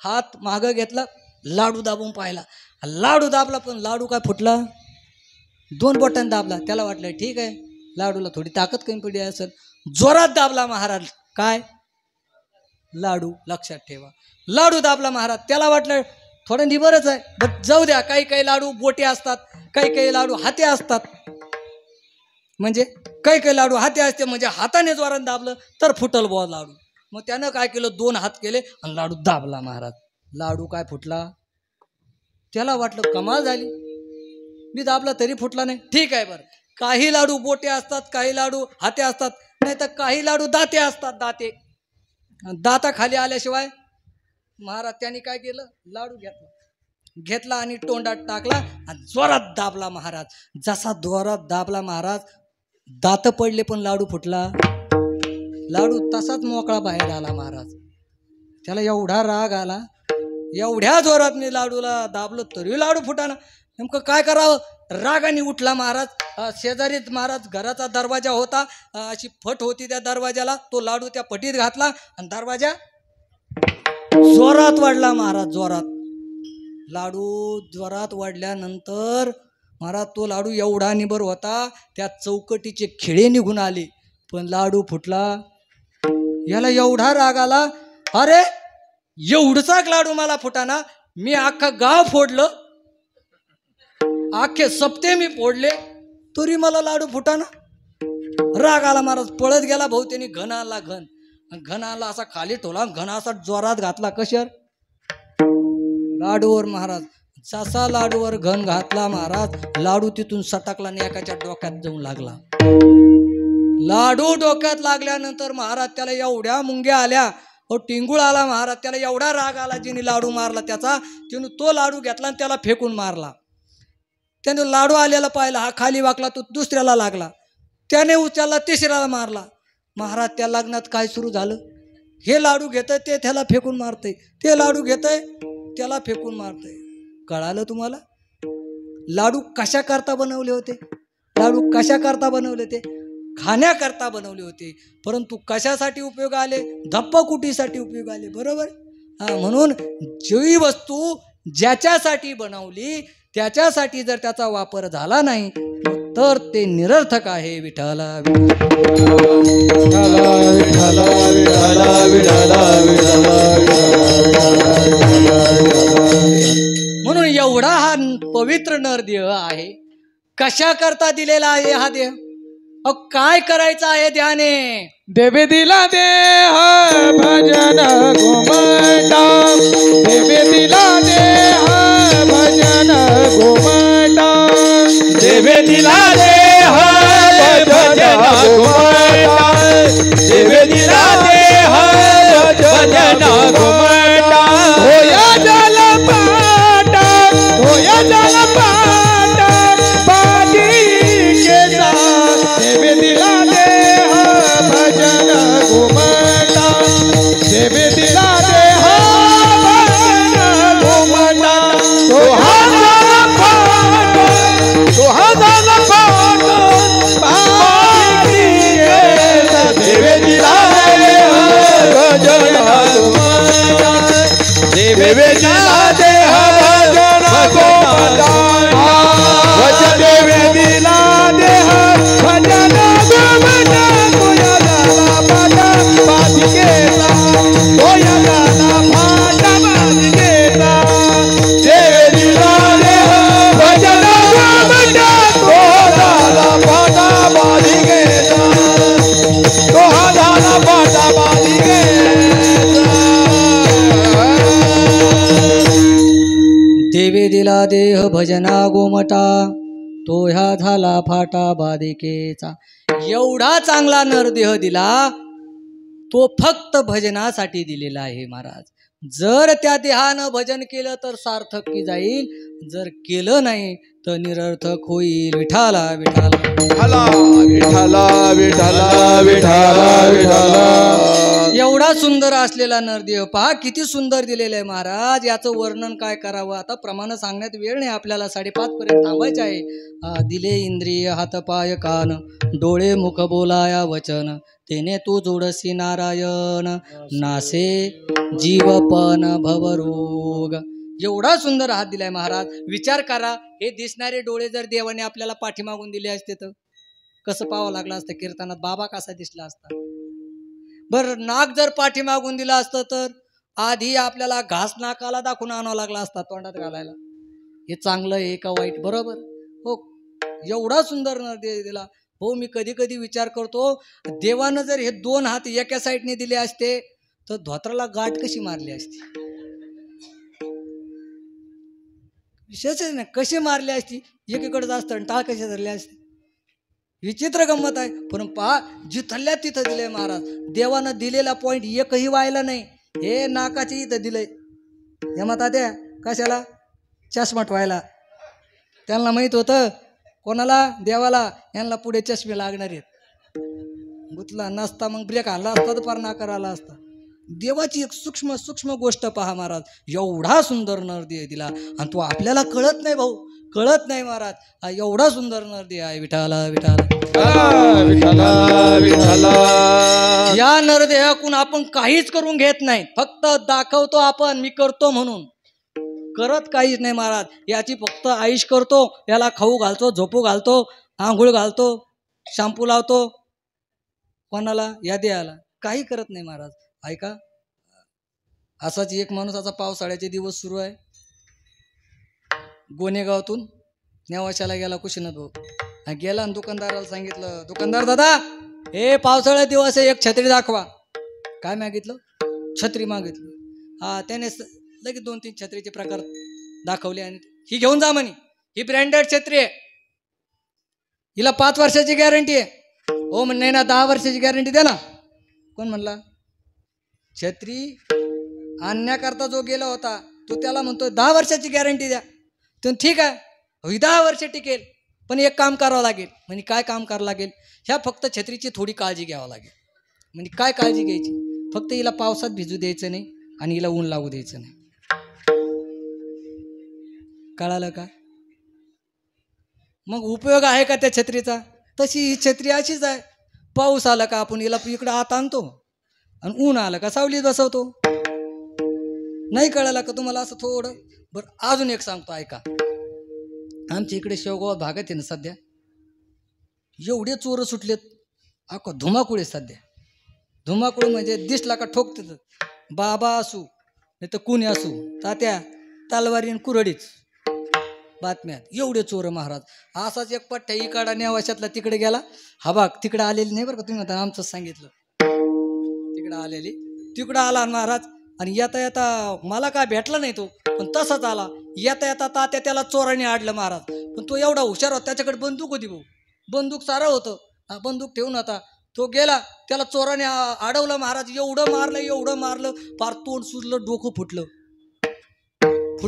हात मागं घेतला, लाडू दाबून पाहिला. लाडू दाबला पण लाडू काय फुटला, 2 बोटांनी दाबला. त्याला वाटलं ठीक आहे लाडूला थोडी ताकद कमी पडली असेल. जोरात दाबला महाराज. काय लाडू, लक्षात ठेवा, लाडू दाबला महाराज. त्याला वाटलं थोडं निबरच आहे, बट जाऊ द्या. काही काही लाडू बोटे असतात, काही काही लाडू हाते असतात. म्हणजे काही काही लाडू हाते असते, म्हणजे हाताने जोरात दाबलं तर फुटल बुवा लाडू. मग त्यानं काय केलं, 2 हात केले आणि लाडू दाबला महाराज. लाडू काय फुटला. त्याला वाटलं कमाल झाली, मी दाबला तरी फुटला नाही. ठीक आहे बरं, काही लाडू बोटे असतात, काही लाडू हाते असतात, नाही तर काही लाडू दाते असतात. दाता खाली आल्याशिवाय महाराज त्यांनी काय केलं, लाडू घेतला आणि तोंडात टाकला आणि जोरात दाबला महाराज. जसा जोरात दाबला महाराज, दात पडले पण लाडू फुटला. लाडू तसाच मोकळा बाहेर आला महाराज. त्याला एवढा राग आला, एवढ्या जोरात मी लाडूला दाबलो तरी लाडू फुटाना. नेमकं काय करावं, रागाने उठला महाराज. शेजारीच महाराज घराचा दरवाजा होता, अशी फट होती त्या दरवाजाला. तो लाडू त्या फटीत घातला आणि दरवाजा जोरात वाढला महाराज, जोरात. लाडू जोरात वाढल्यानंतर महाराज तो लाडू एवढा निबर होता, त्या चौकटीचे खिळे निघून आले, पण लाडू फुटला. याला एवढा राग आला, अरे एवढचा लाडू मला फुटाना, मी अख्खं गाव फोडलं, अख्खे सप्ते मी फोडले, तरी मला लाडू फुटाना. राग आला महाराज, पळत गेला भाऊ. त्यांनी घन आणला, असा खाली ठेवला, घन असा जोरात घातला कशावर, लाडूवर महाराज. जसा लाडूवर घन घातला महाराज, लाडू तिथून सटकला आणि एकाच्या डोक्यात जाऊन लागला. लाडू डोक्यात लागल्यानंतर महाराज त्याला एवढ्या मुंग्या आल्या, टिंगूळ आला महाराज. त्याला एवढा राग आला, जिने लाडू मारला त्याचा, तिने तो लाडू घेतला आणि त्याला फेकून मारला. त्याने लाडू आलेला पाहिला, हा खाली वाकला, तो दुसऱ्याला लागला. त्याने उचलला, तिसऱ्याला मारला. महाराज त्या लग्नात काय सुरू झालं, हे लाडू घेतय ते त्याला फेकून मारतय, ते लाडू घेतय त्याला फेकून मारतय. कळालं तुम्हाला, लाडू कशा करता बनवले होते, लाडू कशा करता बनवले होते, खाण्याकरता बनवले होते. परंतु कशासाठी उपयोग आले, धप्पकुटीसाठी उपयोग आले. बरोबर. म्हणून जी वस्तू ज्याच्यासाठी बनवली त्याच्यासाठी जर त्याचा वापर झाला नाही तर ते निरर्थक आहे. विठ्ठला म्हणून एवढा हा पवित्र नरदेह आहे. कशा करता दिलेला आहे हा देह, काय करायचं आहे ध्याने. देवे दिला देह भजन घुमटा, देवे दिला देह भजन घुमटा, देवे दिला देह भजन घुमटा, देवे दिला देह भजन घुमटा. होया जल पाट, होया जल पाट, पाटी केला. देवे दिला देह भजन घुमटा, देवे दिला देह भजन घुमटा. तो हजार पाट, तो हजार पाट, पाटी केला. देवे दिला देह भजन घुमटा, देवे दिला देह भजन घुमटा. देवे दिला देह भजन घुमटा. तोया झाला पाटा बाजी गेला, तोया झाला पाटा बाजी गेला. देवे दिला देह भजन घुमटा, तो झाला पाटा बाजी गेला, तो झाला पाटा बाजी गेला. देवे दिला देह भजना गोमटा, तो ह्या झाला फाटा बाधिकेचा. एवढा चांगला नरदेह दिला, तो फक्त भजनासाठी दिलेला आहे महाराज. जर त्या देहानं भजन केलं तर सार्थक की जाईल, जर केलं नाही तर निरर्थक होईल. विठाला विठाला विठाला विठाला विठाला विठाला. एवढा सुंदर असलेला नरदेह पहा, किती सुंदर दिलेलं आहे महाराज. याचं वर्णन काय करावं, आता प्रमाण सांगण्यात वेळ नाही आपल्याला, 5:30 पर्यंत थांबायचं आहे. दिले इंद्रिय हात पाय कान, डोळे मुख बोलाया वचन, तेने तू जोडसी नारायण, नासे जीवपन भवरोग. एवढा सुंदर हात दिलाय महाराज. विचार करा, हे दिसणारे डोळे जर देवाने आपल्याला पाठीमागून दिले असते तर कसं पाहावं लागलं असतं. कीर्तनात बाबा कसा दिसला असता. बरं, नाक जर पाठीमागून दिला असतं तर आधी आपल्याला घास नाकाला दाखवून आणावा लागला असता तोंडात घालायला, हे चांगलं आहे का वाईट, बरोबर हो. एवढा सुंदर नरदेह दिला हो. मी कधी कधी विचार करतो, देवानं जर हे 2 हात एका साईडने दिले असते तर धोत्राला गाठ कशी मारली असती, विशेष ना कशी मारली असती, एकीकडे जास्त टाळ कशी धरली असते. विचित्र गंमत आहे. पण पहा जिथल्या तिथं दिलंय महाराज. देवानं दिलेला पॉइंट एकही व्हायला नाही. हे नाकाची इथं दिलंय. हे म्हणतात त्या कशाला चष्मा ठेवायला. त्यांना माहित होतं कोणाला, देवाला, यांना पुढे चष्मे लागणार आहेत. गुतला नसता मग ब्रेक आला असता तर पार नाकार आला असता. देवाची एक सूक्ष्म सूक्ष्म गोष्ट पहा महाराज. एवढा सुंदर नरदेह दिला आणि तो आपल्याला कळत नाही भाऊ, कळत नाही महाराज. हा एवढा सुंदर नरदेह आहे. विठाला विठाला विठाला विठाला. या नरदेहाकून आपण काहीच करून घेत नाही, फक्त दाखवतो आपण मी करतो म्हणून. करत काहीच नाही महाराज. याची फक्त आईश करतो, याला खाऊ घालतो, झोपू घालतो, आंघोळ घालतो, शॅम्पू लावतो. कोणाला? या देहाला. काही करत नाही महाराज. ऐका, असाच एक माणूस, असा पावसाळ्याचे दिवस सुरू आहे, गोनेगावातून नेवाशाला गेला कुशीनाथ भाऊ. गेला आणि दुकानदाराला सांगितलं, दुकानदार दादा हे पावसाळ्यात दिवस आहे, एक छत्री दाखवा. काय मागितलं? छत्री मागितली. हा, त्याने लगेच 2-3 छत्रीचे प्रकार दाखवले आणि ही घेऊन जा म्हणे, ही ब्रँडेड छत्री आहे, हिला 5 वर्षाची गॅरंटी आहे. हो म्हणे, नाही ना 10 वर्षाची गॅरंटी द्या ना. कोण म्हणला? छत्री आणण्याकरता जो गेला होता तो त्याला म्हणतो 10 वर्षाची गॅरंटी द्या. तो ठीक आहे, 10 वर्ष टिकेल, पण एक काम करावं लागेल. म्हणजे काय काम करावं लागेल? ह्या फक्त छत्रीची थोडी काळजी घ्यावं लागेल. म्हणजे काय काळजी घ्यायची? फक्त हिला पावसात भिजू द्यायचं नाही आणि हिला ऊन लागू द्यायचं नाही. कळालं का? मग उपयोग आहे का त्या छत्रीचा? तशी ही छत्री अशीच आहे. पाऊस आला का आपण हिला इकडं आत आणतो आणि ऊन आलं का सावलीत बसवतो. नाही कळालं का तुम्हाला? असं थोडं बरं. अजून एक सांगतो ऐका. आमच्या इकडे शेवगाव भागात आहे ना सध्या, एवढे चोर सुटलेत, अख्खा धुमाकूळ आहे सध्या. धुमाकूळ म्हणजे दिसला का ठोकतात. बाबा असू नाही तर कुणी असू, तात्या तलवारी आणि कुऱ्हाडीच बातम्यात. एवढे चोर महाराज. असाच एक पट्ट्या इकडा नेवाशातला तिकडे गेला. हा बाग तिकडे आलेली नाही बरं का, तुम्ही म्हणता आमचंच सांगितलं. तिकडे आलेली, तिकडं आला महाराज. आणि येता येता मला काय भेटला नाही तो, पण तसाच आला. येता येता तात्या त्याला चोराने आडलं महाराज. पण तो एवढा हुशार होता, त्याच्याकडे बंदूक होती भाऊ, बंदूक सारं होतं. बंदूक ठेवून आता तो गेला, त्याला चोराने अडवलं महाराज. एवढं मारलं फार तोंड सुजलं, डोकं फुटलं.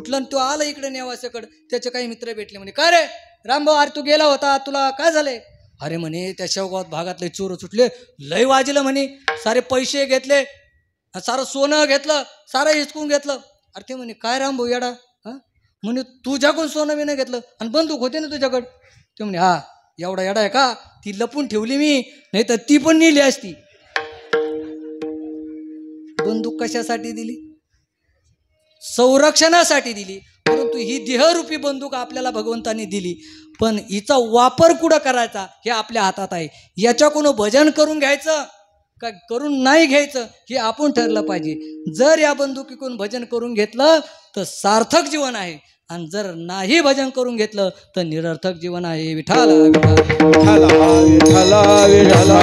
आणि तो आला इकडे नेवाशाकडे. त्याचे काही मित्र भेटले. म्हणे काय रे रामभाऊ, अरे तू गेला होता, तुला काय झालंय? अरे म्हणे त्या शेवगावात भागातले चोर सुटले, लय वाजलं म्हणे, सारे पैसे घेतले, सारं सोनं घेतलं, सारं हिसकून घेतलं. अरे ते म्हणे काय रामभाऊ येडा, म्हणे तुझ्याकडून सोनं बिनं घेतलं आणि बंदूक होते ना तुझ्याकडे? ते म्हणे हा एवढा येडा आहे का, ती लपून ठेवली मी, नाही तर ती पण नेली असती. बंदूक कशासाठी दिली? संरक्षणासाठी दिली. परंतु ही देहरूपी बंदूक आपल्याला भगवंताने दिली, पण हिचा वापर कुठं करायचा हे आपल्या हातात आहे. याच्याकडून भजन करून घ्यायचं का करून नाही घ्यायचं हे आपण ठरलं पाहिजे. जर या बंदुकीकडून भजन करून घेतलं तर सार्थक जीवन आहे, आणि जर नाही भजन करून घेतलं तर निरर्थक जीवन आहे. विठाला विठाला विठाला विठाला.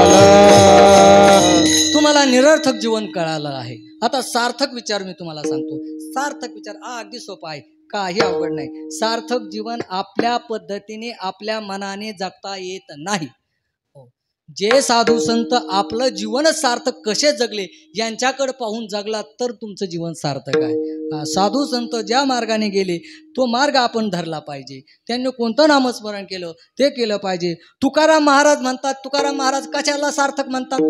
तुम्हाला निरर्थक जीवन कळालं आहे. आता सार्थक विचार मी तुम्हाला सांगतो. सार्थक विचार अगदी सोपा आहे, काही अवघड नाही. सार्थक जीवन आपल्या पद्धतीने आपल्या मनाने जगता येत नाही. जे साधू संत आपलं जीवनच सार्थक कसे जगले यांच्याकडे पाहून जगला तर तुमचं जीवन सार्थक आहे. साधू संत ज्या मार्गाने गेले तो मार्ग आपण धरला पाहिजे. त्यांनी कोणतं नामस्मरण केलं ते केलं पाहिजे. तुकाराम महाराज म्हणतात, तुकाराम महाराज कशाला सार्थक म्हणतात?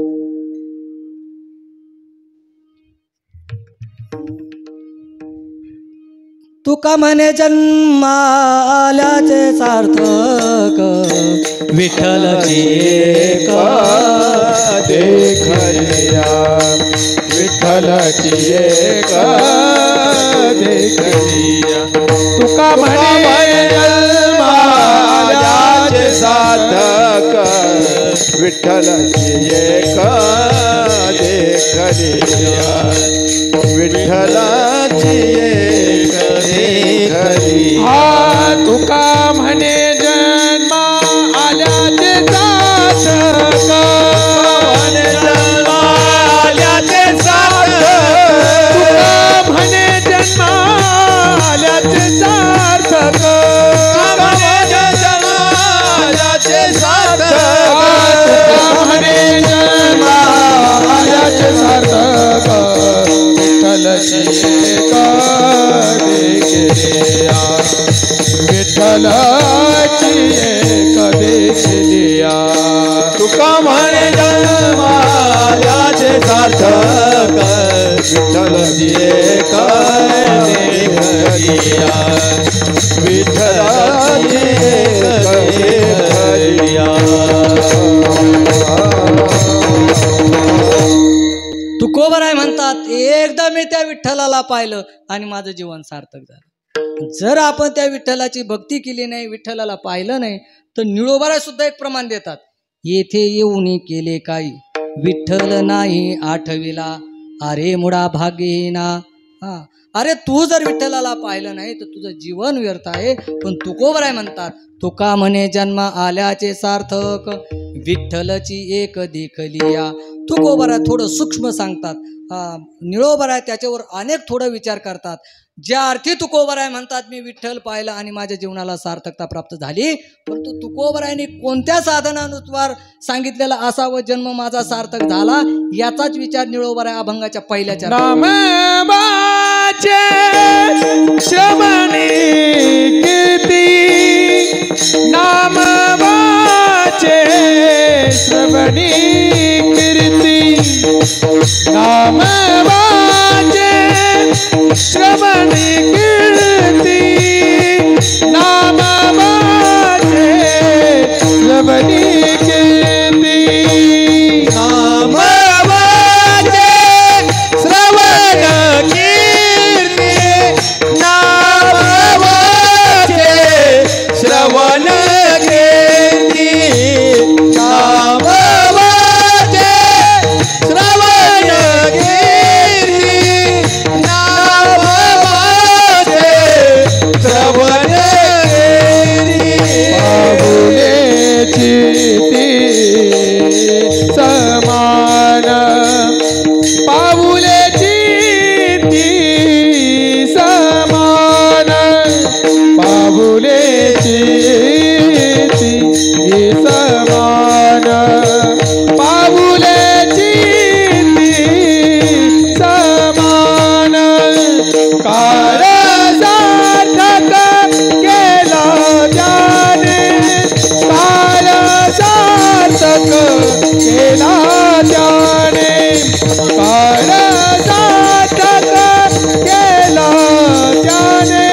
तुका म्हणे जन्माल्याचे सार्थक विठ्ठलची एक देखलिया. विठ्ठलची एक देखलिया. तुका म्हणे जन्माल्याचे सार्थक विठ्ठलची एक देखलिया विठ्ठलाची एक देखलिया हा तुका म्हणे जन्म आल्याचे सार्थक म्हणे जन्म आल्याचे सार्थक तुका म्हणे जन्म आल्याचे सार्थक म्हणे जन्म आल्याचे सार्थक तुका म्हणे जन्म आल्याचे सार्थक विठ्ठलाची एक देखलिया तुका म्हणे जन्म आल्याचे सार्थक विठ्ठलाची एक देखलिया विठ्ठलाची एक देखलिया तुकोबराय म्हणतात एकदा मी त्या विठ्ठलाला पाहिलं आणि माझं जीवन सार्थक झालं. जर आपण त्या विठ्ठलाची भक्ती केली नाही, विठ्ठलाला पाहिलं नाही, तर निळोबाराय सुद्धा एक प्रमाण देतात. येथे येऊन केले काही विठ्ठल नाही आठविला अरे मुडा भागेना. अरे तू जर विठ्ठलाला पाहिलं नाही तर तुझं जीवन व्यर्थ आहे. पण तुकोबराय म्हणतात तुका म्हणे जन्म आल्याचे सार्थक विठ्ठलची एक देखलिया. तुकोबराय थोडं सूक्ष्म सांगतात. निळोबराय त्याच्यावर अनेक थोडं विचार करतात. ज्या अर्थी तुकोबराय म्हणतात मी विठ्ठल पाहिला आणि माझ्या जीवनाला सार्थकता प्राप्त झाली, परंतु तुकोबरायने कोणत्या साधनानुसार सांगितलेला असावं जन्म माझा सार्थक झाला याचाच विचार निळोबराय अभंगाच्या पहिल्याच्या नामबाचे श्रवणी कीर्ती नामबाचे श्रवणी कीर्ती नामबाचे श्रवणी कीर्ती नामबाचे श्रवणी कीर्ती नामबाचे श्रवण कीर्ती नामबाचे श्रवण कीर्ती नामबाचे श्रवण कीर्ती नामबाचे श्रवण पाऊलेची ती समान पाऊलेची ती समान पाऊलेची ती समान काळ सार्थक केला त्याने काळ सार्थक केला त्याने काळ सार्थक केला त्याने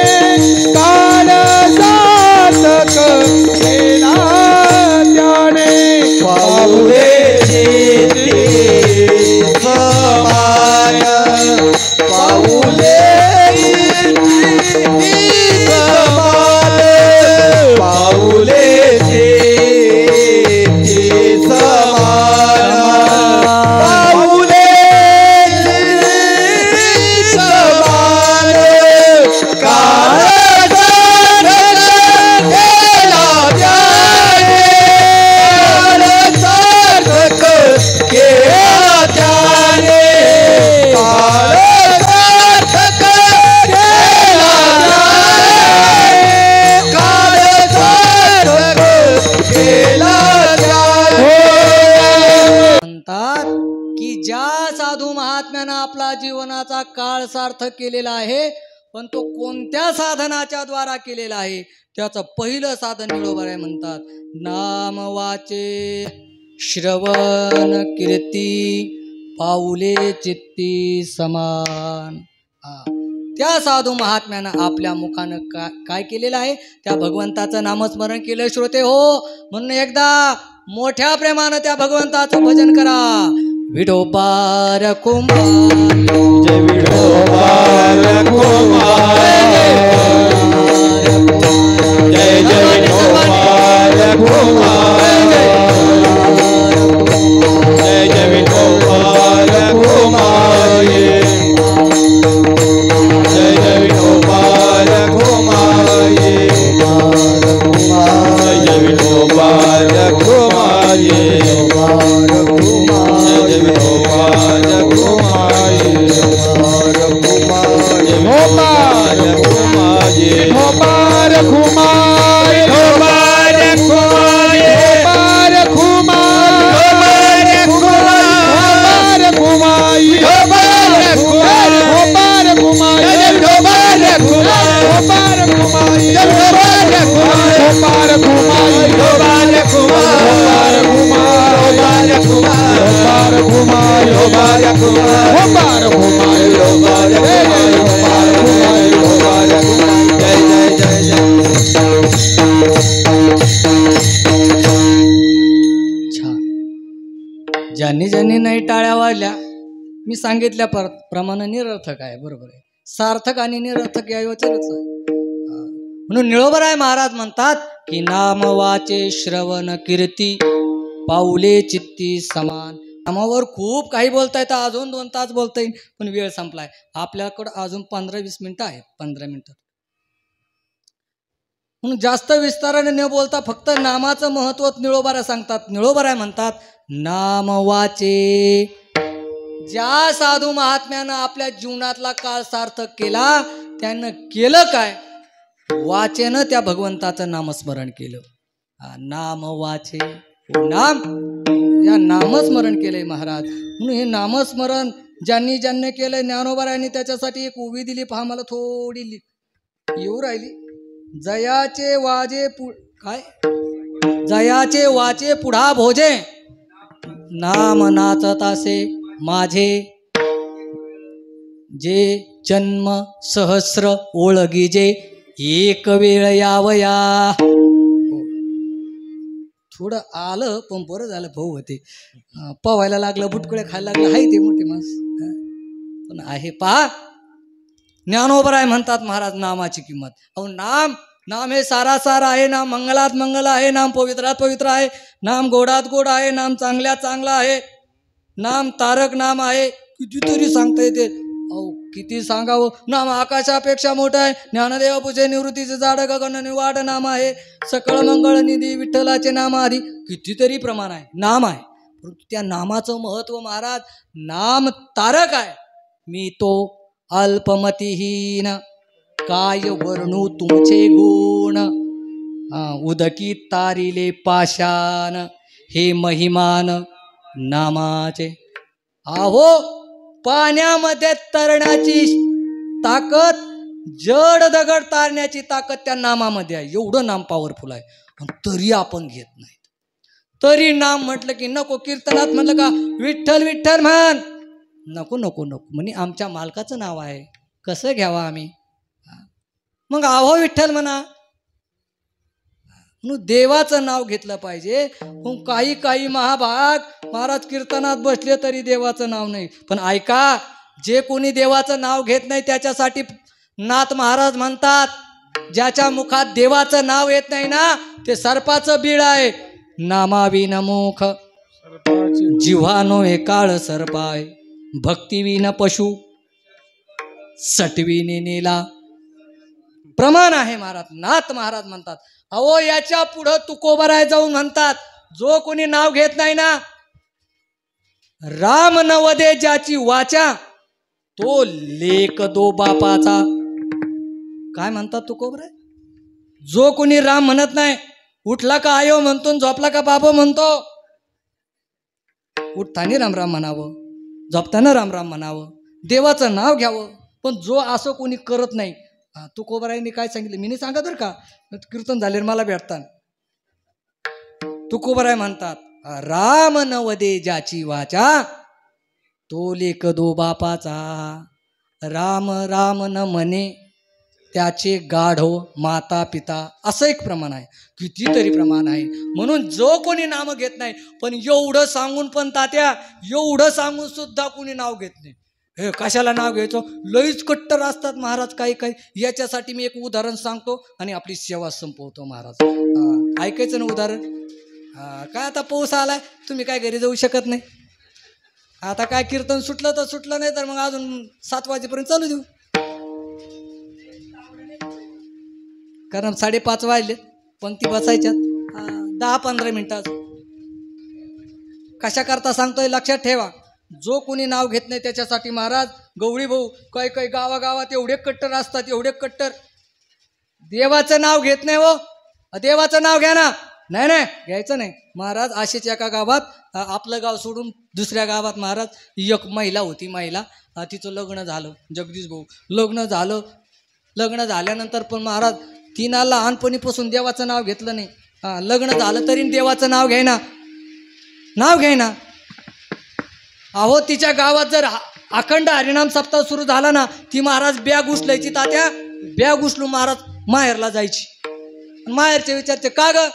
काळ सार्थक केला त्याने पाऊलेची ती समान पाऊलेची ती समान पाऊलेची ती समान पाऊलेची समान काळ सार्थक केला सार्थक केला त्याने काळ सार्थक केला काळ सार्थक केला म्हणतात की ज्या साधू महात्म्यानं आपला जीवनाचा काळ सार्थक केलेला आहे, पण तो कोणत्या साधनाच्या द्वारा केलेला आहे त्याचं पहिलं साधन निळोबराय म्हणतात नाम वाचे श्रवण कीर्ती पाऊले चित्ती समान. त्या साधू महात्म्यानं आपल्या मुखानं काय केलेलं आहे, त्या भगवंताचं नामस्मरण केलं श्रोते हो. म्हणून एकदा मोठ्या प्रेमानं त्या भगवंताचं भजन करा. विठोबा रखुमार जय विठोबा रखुमार जय जय विठोबा रखुमार जय जय विठोबा रखुमार ज्यांनी ज्यांनी नाही टाळ्या वाजल्या मी सांगितल्या प्रमाणे निरर्थक आहे. बरोबर आहे. सार्थक आणि निरर्थक या वचनच आहे. म्हणून निळोबराय महाराज म्हणतात की नाम वाचे श्रवण कीर्ती पाऊले चित्ती समान. नामावर खूप काही बोलता येतं, अजून 2 तास बोलता येईल, पण वेळ संपलाय. आपल्याकडं अजून 15-20 मिनिटं आहेत. 15 मिनिटं म्हणून जास्त विस्ताराने न बोलता फक्त नामाचं महत्व निळोबारा सांगतात. निळोबाराय म्हणतात नाम वाचे. ज्या साधू महात्म्यानं आपल्या जीवनातला काळ सार्थक केला त्यानं केलं काय? वाचेनं त्या भगवंताचं नामस्मरण केलं. नाम वाचे, नाम, या नामस्मरण केलंय महाराज. म्हणून हे नामस्मरण ज्यांनी ज्यांनी केलंय, ज्ञानोबारायांनी त्याच्यासाठी एक उभी दिली. पहा मला थोडी येऊ राहिली. जयाचे वाजे काय, जयाचे वाचे पुढा भोजे, नाम नाचत असे माझे, जे जन्म सहस्र ओळगीजे एक वेळ यावया. थोडं आलं पण बरं झालं भाऊ. होते पवायला लागलं, बुटकुळे खायला लागलं, हाय ते मोठे माणस पण आहे. पहा ज्ञानोबराय म्हणतात महाराज नामाची किंमत. अहो नाम, नाम हे सारासार आहे. नाम मंगलात मंगल आहे. नाम पवित्रात पवित्र आहे. नाम गोडात गोड आहे. नाम चांगल्यात चांगला आहे. नाम तारक नाम आहे. कितीतरी सांगता येते. अहो किती सांगावं. नाम आकाशापेक्षा मोठं आहे. ज्ञानदेव पूजे निवृत्तीचे झाड गगन निवाड नाम आहे. सकळ मंगळ निधी विठ्ठलाचे नाम आधी. कितीतरी प्रमाण आहे, नाम आहे. परंतु त्या नामाचं महत्व महाराज, नाम तारक आहे. मी तो अल्पमतीहीन काय वर्णू तुमचे गुण, उदकी तारिले पाशान हे महिमान नामाचे. अहो पाण्यामध्ये तरण्याची ताकद, जड दगड तारण्याची ताकद त्या नामामध्ये आहे. एवढं नाम पॉवरफुल आहे. पण तरी आपण घेत नाहीत. तरी नाम म्हटलं की नको. कीर्तनात म्हटलं का विठ्ठल विठ्ठल म्हण, नको नको नको. म्हणे आमच्या मालकाचं नाव आहे, कसं घ्यावं आम्ही? मग आहो विठ्ठल म्हणा. म्हणून देवाचं नाव घेतलं पाहिजे. मग काही काही महाभाग महाराज कीर्तनात बसले तरी देवाचं नाव नाही. पण ऐका, जे कोणी देवाचं नाव घेत नाही त्याच्यासाठी नाथ महाराज म्हणतात, ज्याच्या मुखात देवाचं नाव येत नाही ना ते सर्पाचं बीळ आहे. नामाविन मुख जिव्हानो हे काळ सर्पाय, भक्तिविन पशु सटविने नेला. प्रमाण आहे महाराज. नाथ महाराज म्हणतात अहो याच्या पुढं तुकोबराय जाऊन म्हणतात, जो कोणी नाव घेत नाही ना, राम नवदे ज्याची वाचा तो लेक दो बापाचा. काय म्हणतात तुकोबराय? जो कोणी राम म्हणत नाही, उठला का आयो म्हणतो, झोपला का बाबा म्हणतो. उठताना राम राम म्हणावं, झोपताना राम राम म्हणावं, देवाचं नाव घ्यावं. पण जो असं कोणी करत नाही, तुकोबरायांनी काय सांगितलं मी नाही सांगत बरं का, कीर्तन झाले मला भेटतात. तुकोबराय म्हणतात राम नवदे ज्याची वाचा तो लेक दो बापाचा. राम राम न म्हणे त्याचे गाढो माता पिता. असं एक प्रमाण आहे. कितीतरी प्रमाण आहे. म्हणून जो कोणी नाम घेत नाही, पण एवढं सांगून पण तात्या, एवढं सांगून सुद्धा कोणी नाव घेत नाही. हे कशाला नाव घ्यायचं, लईच कट्टर असतात महाराज काही काही. याच्यासाठी मी एक उदाहरण सांगतो आणि आपली सेवा संपवतो महाराज. ऐकायचं ना उदाहरण. काय आता पाऊस आलाय, तुम्ही काय घरी जाऊ शकत नाही. आता काय कीर्तन सुटलं तर सुटलं, नाही तर मग अजून 7 वाजेपर्यंत चालू देऊ. कारण 5:30 वाजले, पंक्ती बसायच्यात 10-15 मिनिटात. कशा करता सांगतोय लक्षात ठेवा. जो कोणी नाव घेत नाही त्याच्यासाठी महाराज गवळी भाऊ काही काही गावागावात एवढे कट्टर असतात, एवढे कट्टर. देवाचं नाव घेत नाही. हो देवाचं नाव घ्या ना. नाही नाही घ्यायचं नाही महाराज. अशीच एका गावात आपलं गाव सोडून दुसऱ्या गावात महाराज एक महिला होती. महिला तिचं लग्न झालं, जगदीश भाऊ लग्न झालं. लग्न झाल्यानंतर पण महाराज तिनं लहानपणीपासून देवाचं नाव घेतलं नाही. लग्न झालं तरी देवाचं नाव घ्यायना, नाव घ्यायना. अहो तिच्या गावात जर अखंड हरिनाम सप्ताह सुरू झाला ना, ती महाराज बॅग उचलायची. तात्या बॅग उचलून महाराज माहेरला जायची. माहेरचे विचारते का ग,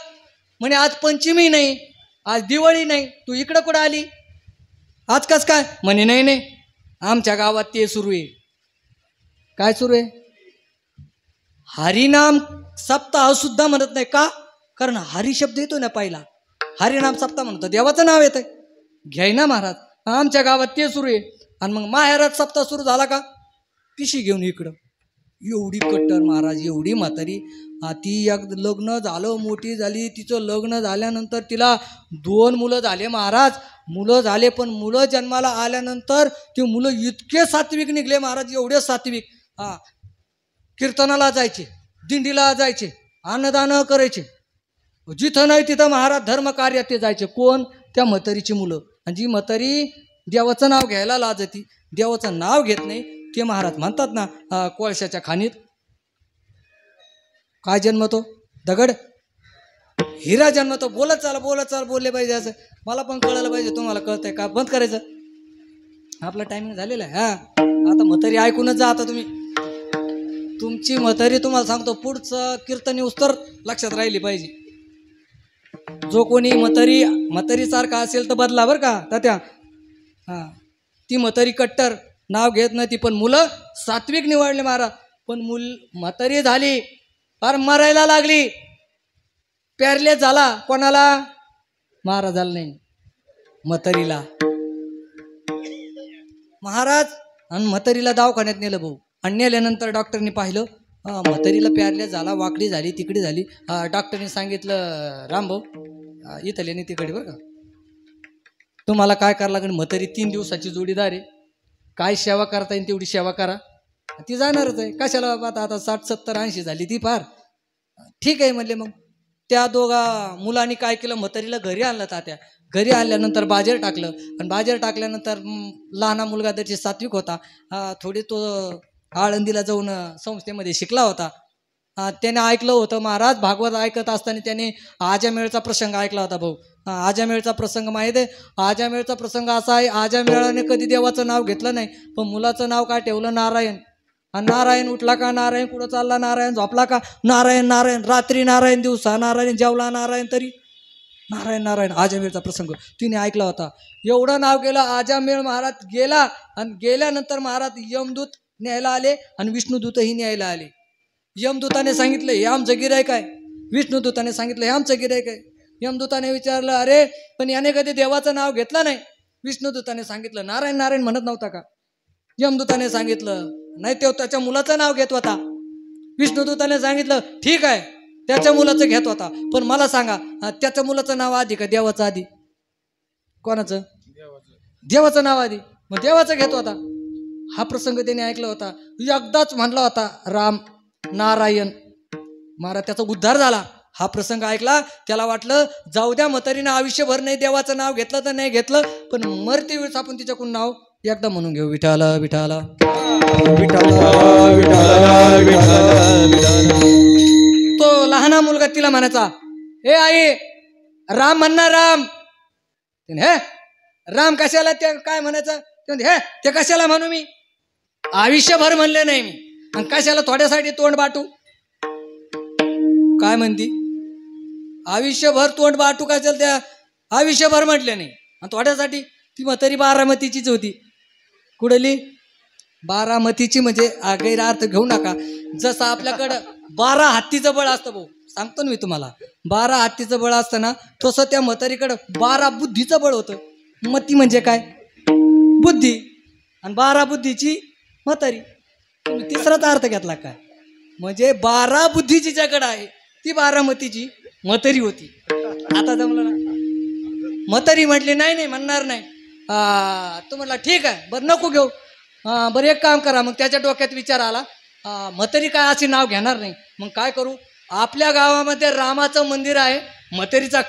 म्हणे आज पंचमी नाही, आज दिवाळी नाही, तू इकडं कुठं आली. आज कस काय म्हणे नाही नाही आमच्या गावात ते सुरू आहे. काय सुरू आहे? हरिनाम सप्ताह सुद्धा म्हणत नाही का? कारण हरी शब्द येतो ना पहिला. हरिनाम सप्ताह म्हणतो देवाचं नाव येतंय. घ्याय ना महाराज. आमच्या गावात ते सुरू आहे. आणि मग माहेरात सप्ताह सुरू झाला का पिशी घेऊन इकडं. एवढी कट्टर महाराज, एवढी म्हातारी. ती एक लग्न झालं, मोठी झाली. तिचं लग्न झाल्यानंतर तिला 2 मुलं झाले महाराज. मुलं झाले पण मुलं जन्माला आल्यानंतर ते मुलं इतके सात्विक निघले महाराज, एवढे सात्विक. कीर्तनाला जायचे, दिंडीला जायचे, अन्नदान करायचे. जिथं नाही तिथं महाराज धर्म कार्यात ते जायचे. कोण? त्या म्हातारीची मुलं. आणि जी म्हातारी देवाचं नाव घ्यायला लाजती, देवाचं नाव घेत नाही, ते महाराज म्हणतात ना कोळशाच्या खाणीत काय जन्मतो? दगड. हिरा जन्मतो. बोलत चाल बोलले पाहिजे. असं मला पण कळलं पाहिजे. तुम्हाला कळतंय का? बंद करायचं. आपला टायमिंग झालेला आहे. आता म्हातारी ऐकूनच जा. आता तुम्ही तुमची म्हातारी तुम्हाला सांगतो पुढचं कीर्तन उत्तर लक्षात राहिली पाहिजे. जो कोणी म्हातारी सारखा असेल तर बदला बरं का तात्या. ती म्हातारी कट्टर नाव घेत नाही ती, पण मुलं सात्विक निवडले महाराज. पण म्हातारी झाली, फार मरायला लागली. प्यारले झाला कोणाला? महाराजाला नाही, म्हातारीला. महाराज आणि म्हातारीला दवाखान्यात नेलं भाऊ. आणि नेल्यानंतर डॉक्टरनी पाहिलं म्हातारीला प्यारले झाला, वाकडी झाली, तिकडी झाली. डॉक्टरने सांगितलं रामभाऊ इथल्याने तिकडे बरं का, तुम्हाला काय करावं लागेल. म्हातारी 3 दिवसाची जोडीदार आहे. काय सेवा करता येईल तेवढी सेवा करा. ती जाणारच आहे. कशाला बाबा आता 60, 70, 80 झाली ती फार. ठीक आहे म्हणले. मग त्या दोघा मुलांनी काय केलं, म्हातारीला घरी आणलं. तात्या घरी आणल्यानंतर बाजेर टाकलं. आणि बाजेर टाकल्यानंतर लहाना मुलगा त्याची सात्विक होता. थोडी तो आळंदीला जाऊन संस्थेमध्ये शिकला होता. त्याने ऐकलं होतं महाराज भागवत ऐकत असताना त्याने आजामेळचा प्रसंग ऐकला होता भाऊ. आजामेळचा प्रसंग माहीत आहे. आजामेळचा प्रसंग असा आहे, आजामेळाने कधी देवाचं नाव घेतलं नाही, पण मुलाचं नाव काय ठेवलं? नारायण. आणि नारायण उठला का नारायण, कुठं चालला नारायण, झोपला का नारायण नारायण, रात्री नारायण, दिवसा नारायण, जेवला नारायण, तरी नारायण नारायण. आजामेळचा प्रसंग तिने ऐकला होता. एवढं नाव केलं. आजामेळ महाराज गेला. आणि गेल्यानंतर महाराज यमदूत न्यायला आले आणि विष्णुदूतही न्यायला आले. यमदूताने सांगितलं हे आमचं गिऱ्हाईक आहे. विष्णुदूताने सांगितलं हे आमचं गिऱ्हाईक आहे. यमदूताने विचारलं अरे पण याने कधी देवाचं नाव घेतलं नाही. विष्णुदूताने सांगितलं नारायण नारायण म्हणत नव्हता का? यमदूताने सांगितलं नाही, तो त्याच्या मुलाचं नाव घेत होता. विष्णुदूताने सांगितलं ठीक आहे त्याच्या मुलाचं घेत होता, पण मला सांगा त्याच्या मुलाचं नाव आधी का देवाचं आधी? कोणाचं? देवाचं नाव आधी. मग देवाचं घेत होता. हा प्रसंग त्याने ऐकला होता. एकदाच म्हणला होता राम नारायण, महाराज त्याचा उद्धार झाला. हा प्रसंग ऐकला, त्याला वाटलं जाऊ द्या म्हातारीनं आयुष्यभर नाही देवाचं नाव घेतलं तर नाही घेतलं, पण मरते वेळेस आपण तिच्याकडून नाव एकदा म्हणून घेऊ, विठाल विठाल विठाल विठाल. तो लहाना मुलगा तिला म्हणायचा हे आई राम म्हणणार राम. हे राम कशाला? ते काय म्हणायचं? हे ते कशाला म्हणू? मी आयुष्यभर म्हणले नाही मी, आणि कशाला थोड्यासाठी तोंड बाटू? काय म्हणती? आयुष्यभर तोंड बाटू कशाला? त्या आयुष्यभर म्हटले नाही आणि थोड्यासाठी. ती म्हातारी बारामतीचीच होती. कुठली? बारामतीची. म्हणजे गैरअर्थ घेऊ नका. जसं आपल्याकडं 12 हत्तीचं बळ असतं भाऊ, सांगतो ना मी तुम्हाला, 12 हत्तीचं बळ असतं ना, तसं त्या म्हातारीकडं 12 बुद्धीचं बळ होतं. मती म्हणजे काय? बुद्धी. आणि 12 बुद्धीची म्हातारी. तुम्ही तिसराच अर्थ घेतला काय? म्हणजे 12 बुद्धी जिच्याकडे आहे ती बारामतीची म्हातारी होती. आता जमलं ना? म्हातारी म्हटली नाही नाही म्हणणार नाही. तू म्हटला ठीक आहे बरं नको घेऊ. बरं एक काम करा. मग त्याच्या डोक्यात विचार आला म्हातारी काय असे नाव घेणार नाही. मग काय करू? आपल्या गावामध्ये रामाचं मंदिर आहे, म्हातारीचा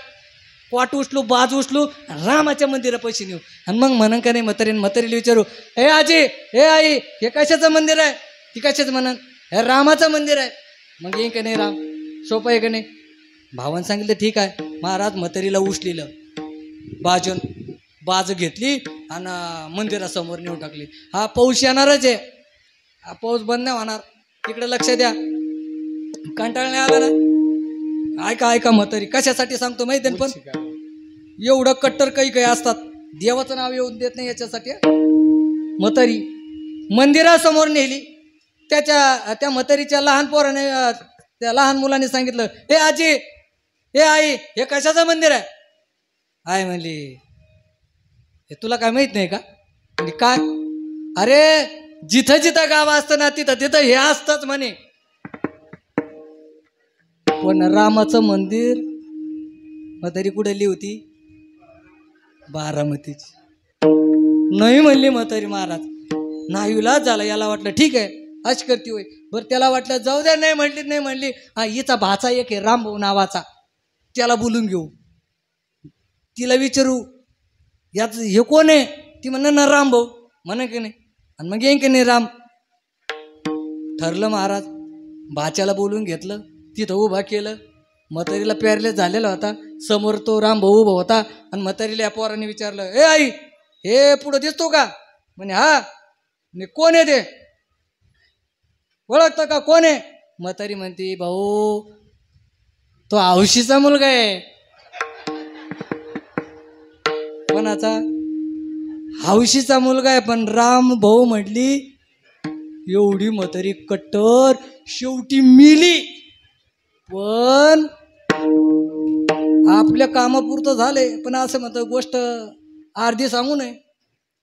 पाट उचलू, बाज उचलू, रामाच्या मंदिरा पैसे नेऊ. आणि मग म्हणन का नाही म्हातारीला विचारू हे आजी हे आई हे कशाचं मंदिर आहे? ती कशाचं म्हणन? हे रामाचं मंदिर आहे. मग येईन का नाही राम? सोपं आहे का नाही? भावानं सांगितलं ठीक आहे. महाराज म्हातारीला उचलेलं, बाजून बाज घेतली आणि मंदिरासमोर नेऊन टाकली. हा पाऊस येणारच आहे, हा पाऊस बंद नाही होणार, इकडे लक्ष द्या. कंटाळ नाही आला ना? ऐका ऐका म्हातारी कशासाठी सांगतो माहिती आहे? पण एवढं कट्टर काही काही असतात देवाचं नाव येऊन देत नाही याच्यासाठी. म्हातारी मंदिरासमोर नेली. त्या म्हातारीच्या लहान पोराने त्या लहान मुलाने सांगितलं, हे आजी, हे आई, हे कशाचं मंदिर आहे? आई म्हणली, हे तुला काय माहित नाही का? म्हणजे काय? अरे जिथं जिथं गाव असतं ना तिथं तिथं हे असतंच म्हणे. पण रामाचं मंदिर म्हातारी कुठली होती? बारामतीची. नाही म्हणली म्हातारी. महाराज नाहीलाच झाला. याला वाटलं ठीक आहे अश करती होय. बरं त्याला वाटलं जाऊ द्या. नाही म्हणली. हा हिचा भाचा एक आहे रामभाऊ नावाचा, त्याला बोलून घेऊ, तिला विचारू याच हे कोण आहे. ती म्हणणं ना रामभाऊ म्हण की नाही. आणि मग येईन की नाही राम. ठरलं महाराज. भाच्याला बोलून घेतलं, तिथं उभा केलं. म्हातारीला पॅरलेस झालेला होता. समोर तो रामभाऊ उभा होता. आणि म्हातारीला या पोराने विचारलं, ए आई, हे पुढं दिसतो का? म्हणे हा. म्हणे कोण आहे ते? ओळखतं का? कोण आहे? म्हातारी म्हणते, भाऊ तो हौशीचा मुलगा आहे. कोणाचा? हौशीचा मुलगा आहे. पण राम भाऊ म्हटली. एवढी म्हातारी कट्टर शेवटी मिली. पण आपल्या कामापुरतं झाले. पण असं म्हणतं गोष्ट अर्धी सांगू नये,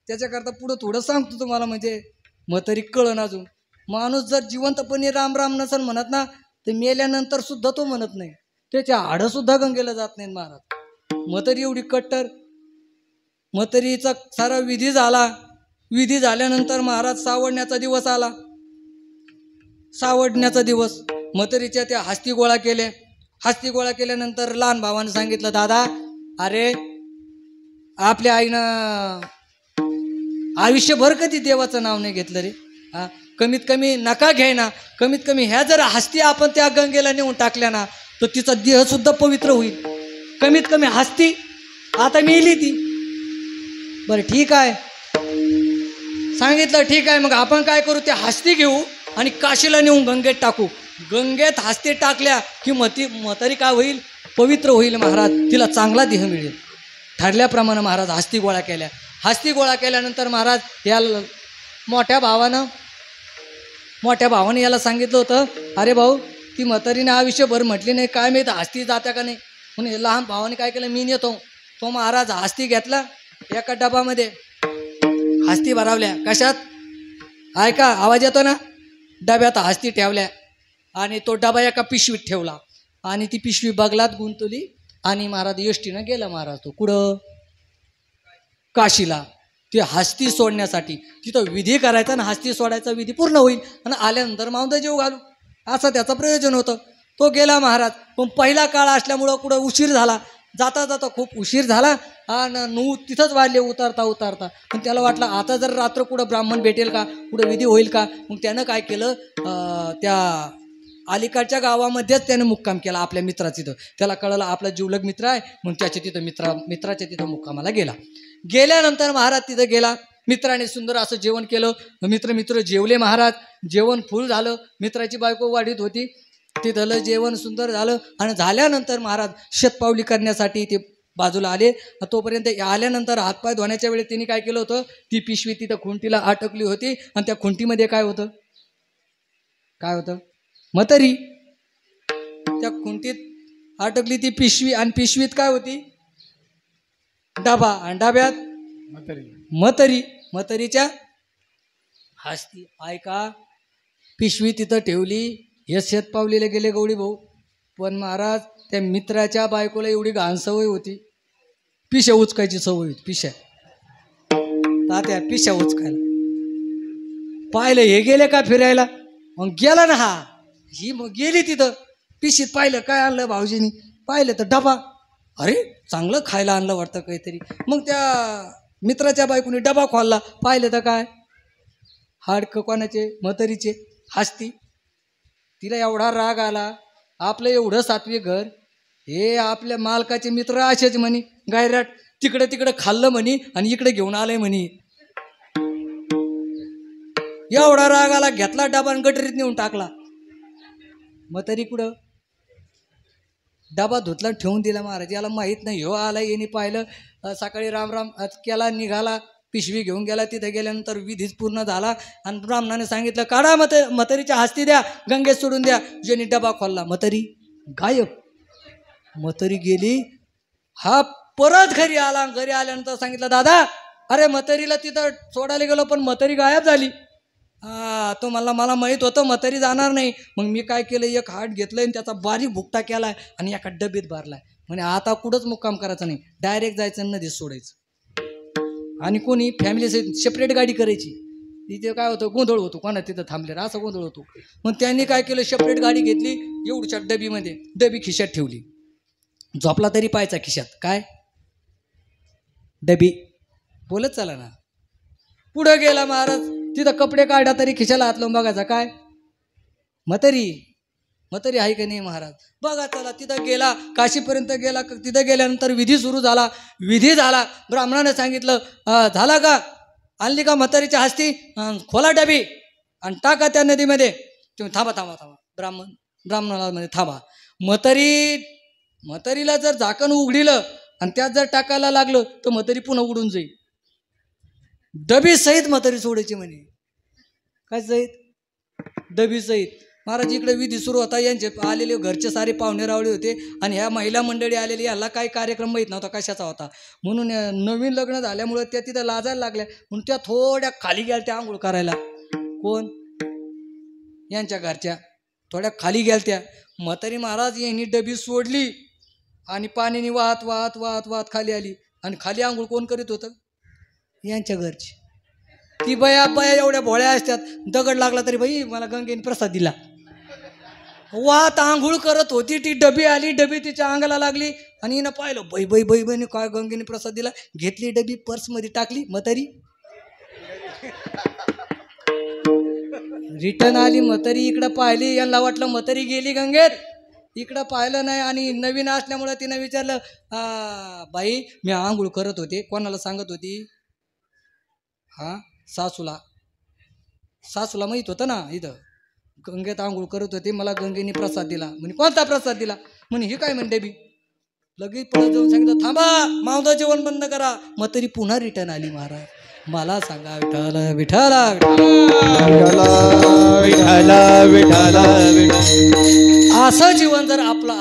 त्याच्याकरता पुढं थोडं सांगतो तुम्हाला, म्हणजे म्हातारी कळण. अजून माणूस जर जिवंतपणे राम राम नसेल म्हणत ना, तर मेल्यानंतर सुद्धा तो म्हणत नाही. त्याच्या हाडं सुद्धा गंगेला जात नाहीत महाराज. म्हातारी एवढी कट्टर. म्हातारीचा सारा विधी झाला. विधी झाल्यानंतर महाराज सावडण्याचा दिवस आला. सावडण्याचा दिवस. म्हातारीच्या त्या हस्ती गोळा केल्या. हस्ती गोळा केल्यानंतर लहान भावानं सांगितलं, दादा अरे आपल्या आईनं आयुष्यभर कधी देवाचं नाव नाही घेतलं रे. हा, कमीत कमी नका घ्यायना. कमीत कमी ह्या जर हस्ती आपण त्या गंगेला नेऊन टाकल्या ना, तर तिचा देह सुद्धा पवित्र होईल. कमीत कमी हस्ती आता मेली ती. बरं ठीक आहे सांगितलं. ठीक आहे, मग आपण काय करू, त्या हस्ती घेऊ आणि काशीला नेऊन गंगेत टाकू. गंगेत हस्ती टाकल्या की म्हातारी काय होईल? पवित्र होईल महाराज. तिला चांगला देह मिळेल. ठरल्याप्रमाणे महाराज हस्ती गोळा केल्या. हस्ती गोळा केल्यानंतर महाराज या मोठ्या भावाने याला सांगितलं होतं, अरे भाऊ ती म्हातारीने आयुष्यभर म्हटली नाही, काय माहिती हस्ती जात्या का नाही. म्हणून लहान भावाने काय केलं, मी नेतो. तो महाराज हस्ती घेतला. एका डबामध्ये हस्ती भरावल्या. कशात? ऐका आवाज येतो ना. डब्यात हस्ती ठेवल्या आणि तो डबा एका पिशवीत ठेवला. आणि ती पिशवी बगलात गुंतवली. आणि महाराज एसटीनं गेला. महाराज तो कुठं? काशीला. ती हस्ती सोडण्यासाठी. तिथं विधी करायचा आणि हस्ती सोडायचा विधी पूर्ण होईल आणि आल्यानंतर मावदा जीव घालू, असं त्याचं प्रयोजन होतं. तो गेला महाराज. पण पहिला काळ असल्यामुळं कुठं उशीर झाला. जाता जाता खूप उशीर झाला आणि तिथंच वाढले उतरता. पण त्याला वाटलं आता जर रात्र कुठं ब्राह्मण भेटेल का, कुठं विधी होईल का. मग त्यानं काय केलं, त्या अलीकडच्या गावामध्येच त्याने मुक्काम केला आपल्या मित्राच्या तिथं. त्याला कळलं आपला जीवलग मित्र आहे, म्हणून त्याच्या तिथं मित्राच्या तिथं मुक्कामाला गेला. गेल्यानंतर महाराज तिथं गेला. मित्राने सुंदर असं जेवण केलं. मित्र जेवले महाराज. जेवण फुल झालं. मित्राची बायको वाढीत होती. तिथलं जेवण सुंदर झालं. आणि झाल्यानंतर महाराज शतपावली करण्यासाठी ते बाजूला आले. तोपर्यंत आल्यानंतर हातपाय धुण्याच्या वेळी त्यांनी काय केलं होतं, ती पिशवी तिथं खुंटीला अटकली होती. आणि त्या खुंटीमध्ये काय होतं म्हातारी. त्या खुंटीत अटकली ती पिशवी. आणि पिशवीत काय होती? डबा. आणि डब्यात म्हातारीच्या हस्ती. ऐका पिशवी तिथं ठेवली. हे शेतपावलीला गेले गवळी भाऊ. पण महाराज त्या मित्राच्या बायकोला एवढी घाण सवय होती, पिशा उचकायची सवय होती. तात्या पिशा उचकायला. पाहिलं हे गेले का फिरायला. मग गेला ना हा. ही मग गेली तिथं. पिशीत पाहिलं काय आणलं भाऊजीनी. पाहिलं तर डबा. अरे चांगलं खायला आणलं वाटतं काहीतरी. मग त्या मित्राच्या बायकोने डबा खोलला. पाहिलं तर काय, हाडकं कोणाचे? म्हातारीचे. हस्ती. तिला एवढा राग आला. आपलं एवढं सात्विक घर, हे आपल्या मालकाचे मित्र असेच म्हणे गायराट. तिकडं खाल्लं म्हणे आणि इकडे घेऊन आलंय म्हणे. एवढा राग आला, घेतला डबा आणि गटरीत नेऊन टाकला. म्हातारी कुठं? डबा धुतला ठेवून दिला महाराज. याला माहीत नाही, ह्यो आला, येणे पाहिलं. सकाळी राम राम केला, निघाला, पिशवी घेऊन गेला. तिथे गेल्यानंतर विधीच पूर्ण झाला आणि ब्राह्मणाने सांगितलं, काढा म्हातारीच्या हस्ती द्या, गंगेत सोडून द्या. ज्यांनी डबा खोलला, म्हातारी गायब. म्हातारी गेली. हा परत घरी आला. घरी आल्यानंतर सांगितलं, दादा अरे म्हातारीला तिथं सोडायला गेलो पण म्हातारी गायब झाली. तो मला माहीत होतं म्हातारी जाणार नाही. मग मी काय केलं, एक हाट घेतलं आणि त्याचा बारीक भुकटा केलाय आणि एका डबीत भरलाय. म्हणे आता कुठंच मुक्काम करायचं नाही, डायरेक्ट जायचं नदीत सोडायचं. आणि कोणी फॅमिली सेपरेट गाडी करायची. तिथे काय होतं, गोंधळ होतो, कोणा तिथं थांबले असं गोंधळ होतो. मग त्यांनी काय केलं, सेपरेट गाडी घेतली, एवढ्या डबीमध्ये डबी खिशात ठेवली. झोपला तरी पाहायचा खिशात काय डबी, बोलत चला ना. पुढं गेला महाराज, तिथं कपडे काढा तरी खिशाला हात लावून बघायचा काय म्हातारी आहे का नाही महाराज. बघा चला, तिथं गेला, काशीपर्यंत गेला. तिथं गेल्यानंतर विधी सुरू झाला. विधी झाला. ब्राह्मणाने सांगितलं, झाला का, आणली का म्हातारीच्या हस्ती, खोला डबी आणि टाका त्या नदीमध्ये. तुम्ही थांबा. ब्राह्मणाला म्हणजे थांबा. म्हातारीला जर झाकण उघडिलं आणि त्यात जर टाकायला लागलं तर म्हातारी पुन्हा उडून जाईल. डबी सहित म्हातारी सोडायची म्हणे. काय सहित, डबी सहित. महाराज इकडे विधी सुरू होता. यांचे आलेले घरचे सारे पाहुणे रावळे होते आणि ह्या महिला मंडळी आलेली, याला काही कार्यक्रम माहीत नव्हता कशाचा होता. म्हणून नवीन लग्न झाल्यामुळे त्या तिथं लाजायला लागल्या. म्हणून त्या थोड्या खाली गेल्या त्या आंघोळ करायला. कोण, यांच्या घरच्या थोड्या खाली गेल्या त्या. म्हातारी महाराज यांनी डबी सोडली आणि पाण्याने वाहत वाहत वाहत वाहत खाली आली. आणि खाली आंघोळ कोण करीत होतं, यांच्या घरची. ती बया एवढ्या भोळ्या असतात, दगड लागला तरी बाई मला गंगेने प्रसाद दिला. वात आंघोळ करत होती ती. डबी आली, डबी तिच्या अंगाला लागली आणि हिनं पाहिलं, बाई काय गंगेने प्रसाद दिला. घेतली डबी, पर्समध्ये टाकली. म्हातारी रिटर्न आली. म्हातारी इकडं पाहिली, यांना वाटलं म्हातारी गेली गंगेत. इकडं पाहिलं नाही आणि नवीन असल्यामुळं तिनं विचारलं, बाई मी आंघोळ करत होते. कोणाला सांगत होती, सासूला माहीत होतं ना, इथं गंगेत आंघोळ करत होते, मला गंगेने प्रसाद दिला. म्हणे कोणता प्रसाद दिला, म्हणे हे काय म्हणते बी. लगेच पुढे जाऊन सांगितलं, थांबा, मावदा जेवण बंद करा. म्हातारी पुन्हा रिटर्न आली. महाराज मला सांगा, विठ्ठला असं जीवन जर आपलं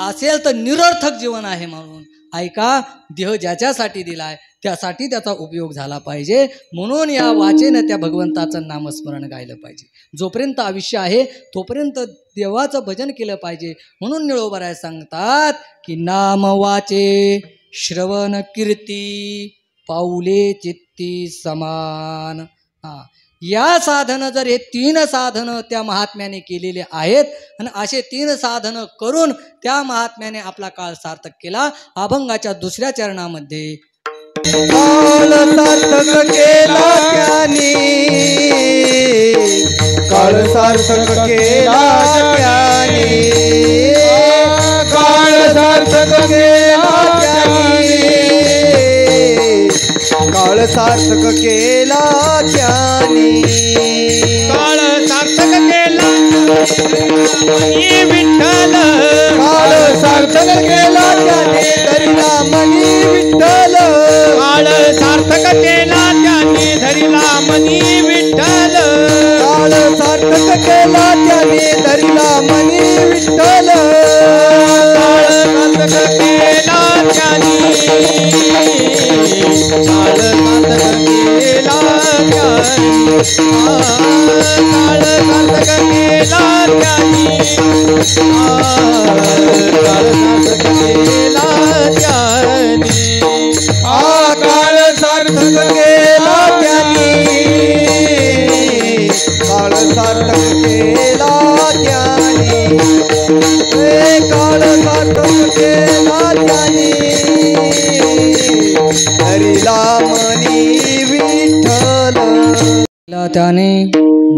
असेल तर निरर्थक जीवन आहे. म्हणून ऐका, देह ज्याच्यासाठी दिलाय त्यासाठी त्याचा उपयोग झाला पाहिजे. म्हणून या वाचेनं त्या भगवंताचं नामस्मरण गायलं पाहिजे. जोपर्यंत आयुष्य आहे तोपर्यंत देवाचं भजन केलं पाहिजे. म्हणून निळोबराय सांगतात की नाम वाचे श्रवण कीर्ती पाऊले चित्ती समान. या साधनं जर हे 3 साधनं त्या महात्म्याने केलेले आहेत आणि असे 3 साधनं करून त्या महात्म्याने आपला काळ सार्थक केला. अभंगाच्या 2ऱ्या चरणामध्ये काळ सार्थक केला त्याने, काळ सार्थक केला त्याने, काळ सार्थक केला त्याने, काळ सार्थक केला त्याने, काळ सार्थक केला मनी विठ्ठल, काळ सार्थक केला त्याने धरिला मनी विठ्ठल, काळ सार्थक केला त्याने धरिला मनी विठ्ठल, काळ सार्थक केला त्याने धरिला मनी विठ्ठल, काळ सार्थक केला त्याने, काळ सार्थक केला त्याने, काळ सार्थक केला त्याने, काळ सार्थक केला त्याने, काळ सार्थक केला त्याने, काळ सार्थक केला त्याने, काळ सार्थक केला त्याने, धरिला मनी विठ्ठल, त्याने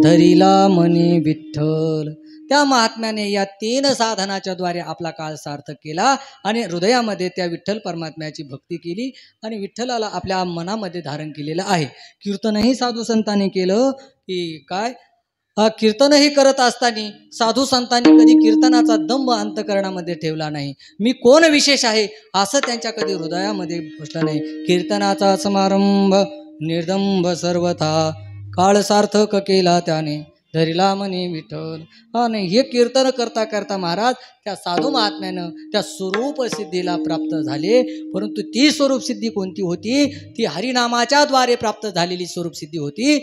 धरिला मनी विठ्ठल. त्या महात्म्याने या 3 साधनाच्या द्वारे आपला काळ सार्थक केला आणि हृदयामध्ये त्या विठ्ठल परमात्म्याची भक्ती केली आणि विठ्ठलाला आपल्या मनामध्ये धारण केलेलं आहे. कीर्तनही साधू संतांनी केलं की काय, कीर्तनही करत असताना साधू संतांनी कधी कीर्तनाचा दंभ अंतकरणामध्ये ठेवला नाही. मी कोण विशेष आहे असं त्यांच्या कधी हृदयामध्ये बसलं नाही. कीर्तनाचा समारंभ निर्दंभ सर्वथा काळ सार्थक केला त्याने धरिला मनी विठ्ठल. आणि हे कीर्तन करता करता महाराज त्या साधू महात्म्यानं त्या स्वरूप सिद्धीला प्राप्त झाले. परंतु ती स्वरूप सिद्धी कोणती होती? ती हरिनामाच्या द्वारे प्राप्त झालेली स्वरूप सिद्धी होती.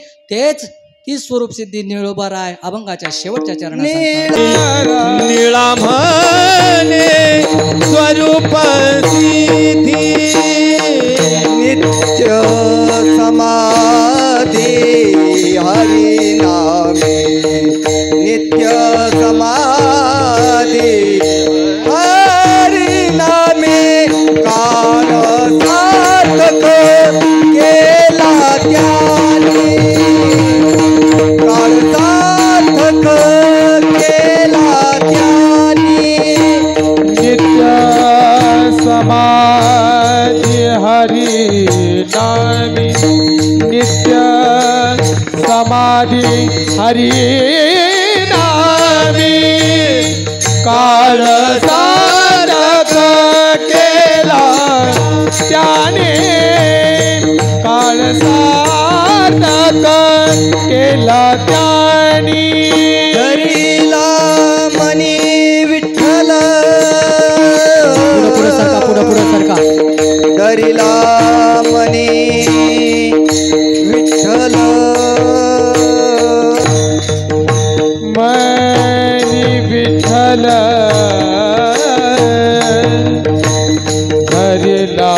ती स्वरूप सिद्धी निळोबाराय अभंगाच्या शेवटच्या चरणात निळा म्हणे स्वरूप सिद्धी नित्य समाधी हरिनामे नित्य समाधी हरिनामे काल सार्थक केला त्याने काल सार्थक केला त्याने नित्य समाधी हरी नामी नित्य समाधी हरी नामी काळ सार्थक केला त्याने काळ सार्थक केला त्याने धरिला मनी विठ्ठल पुढे सरका धरिला मनी विठ्ठल मनी विठ्ठल धरिला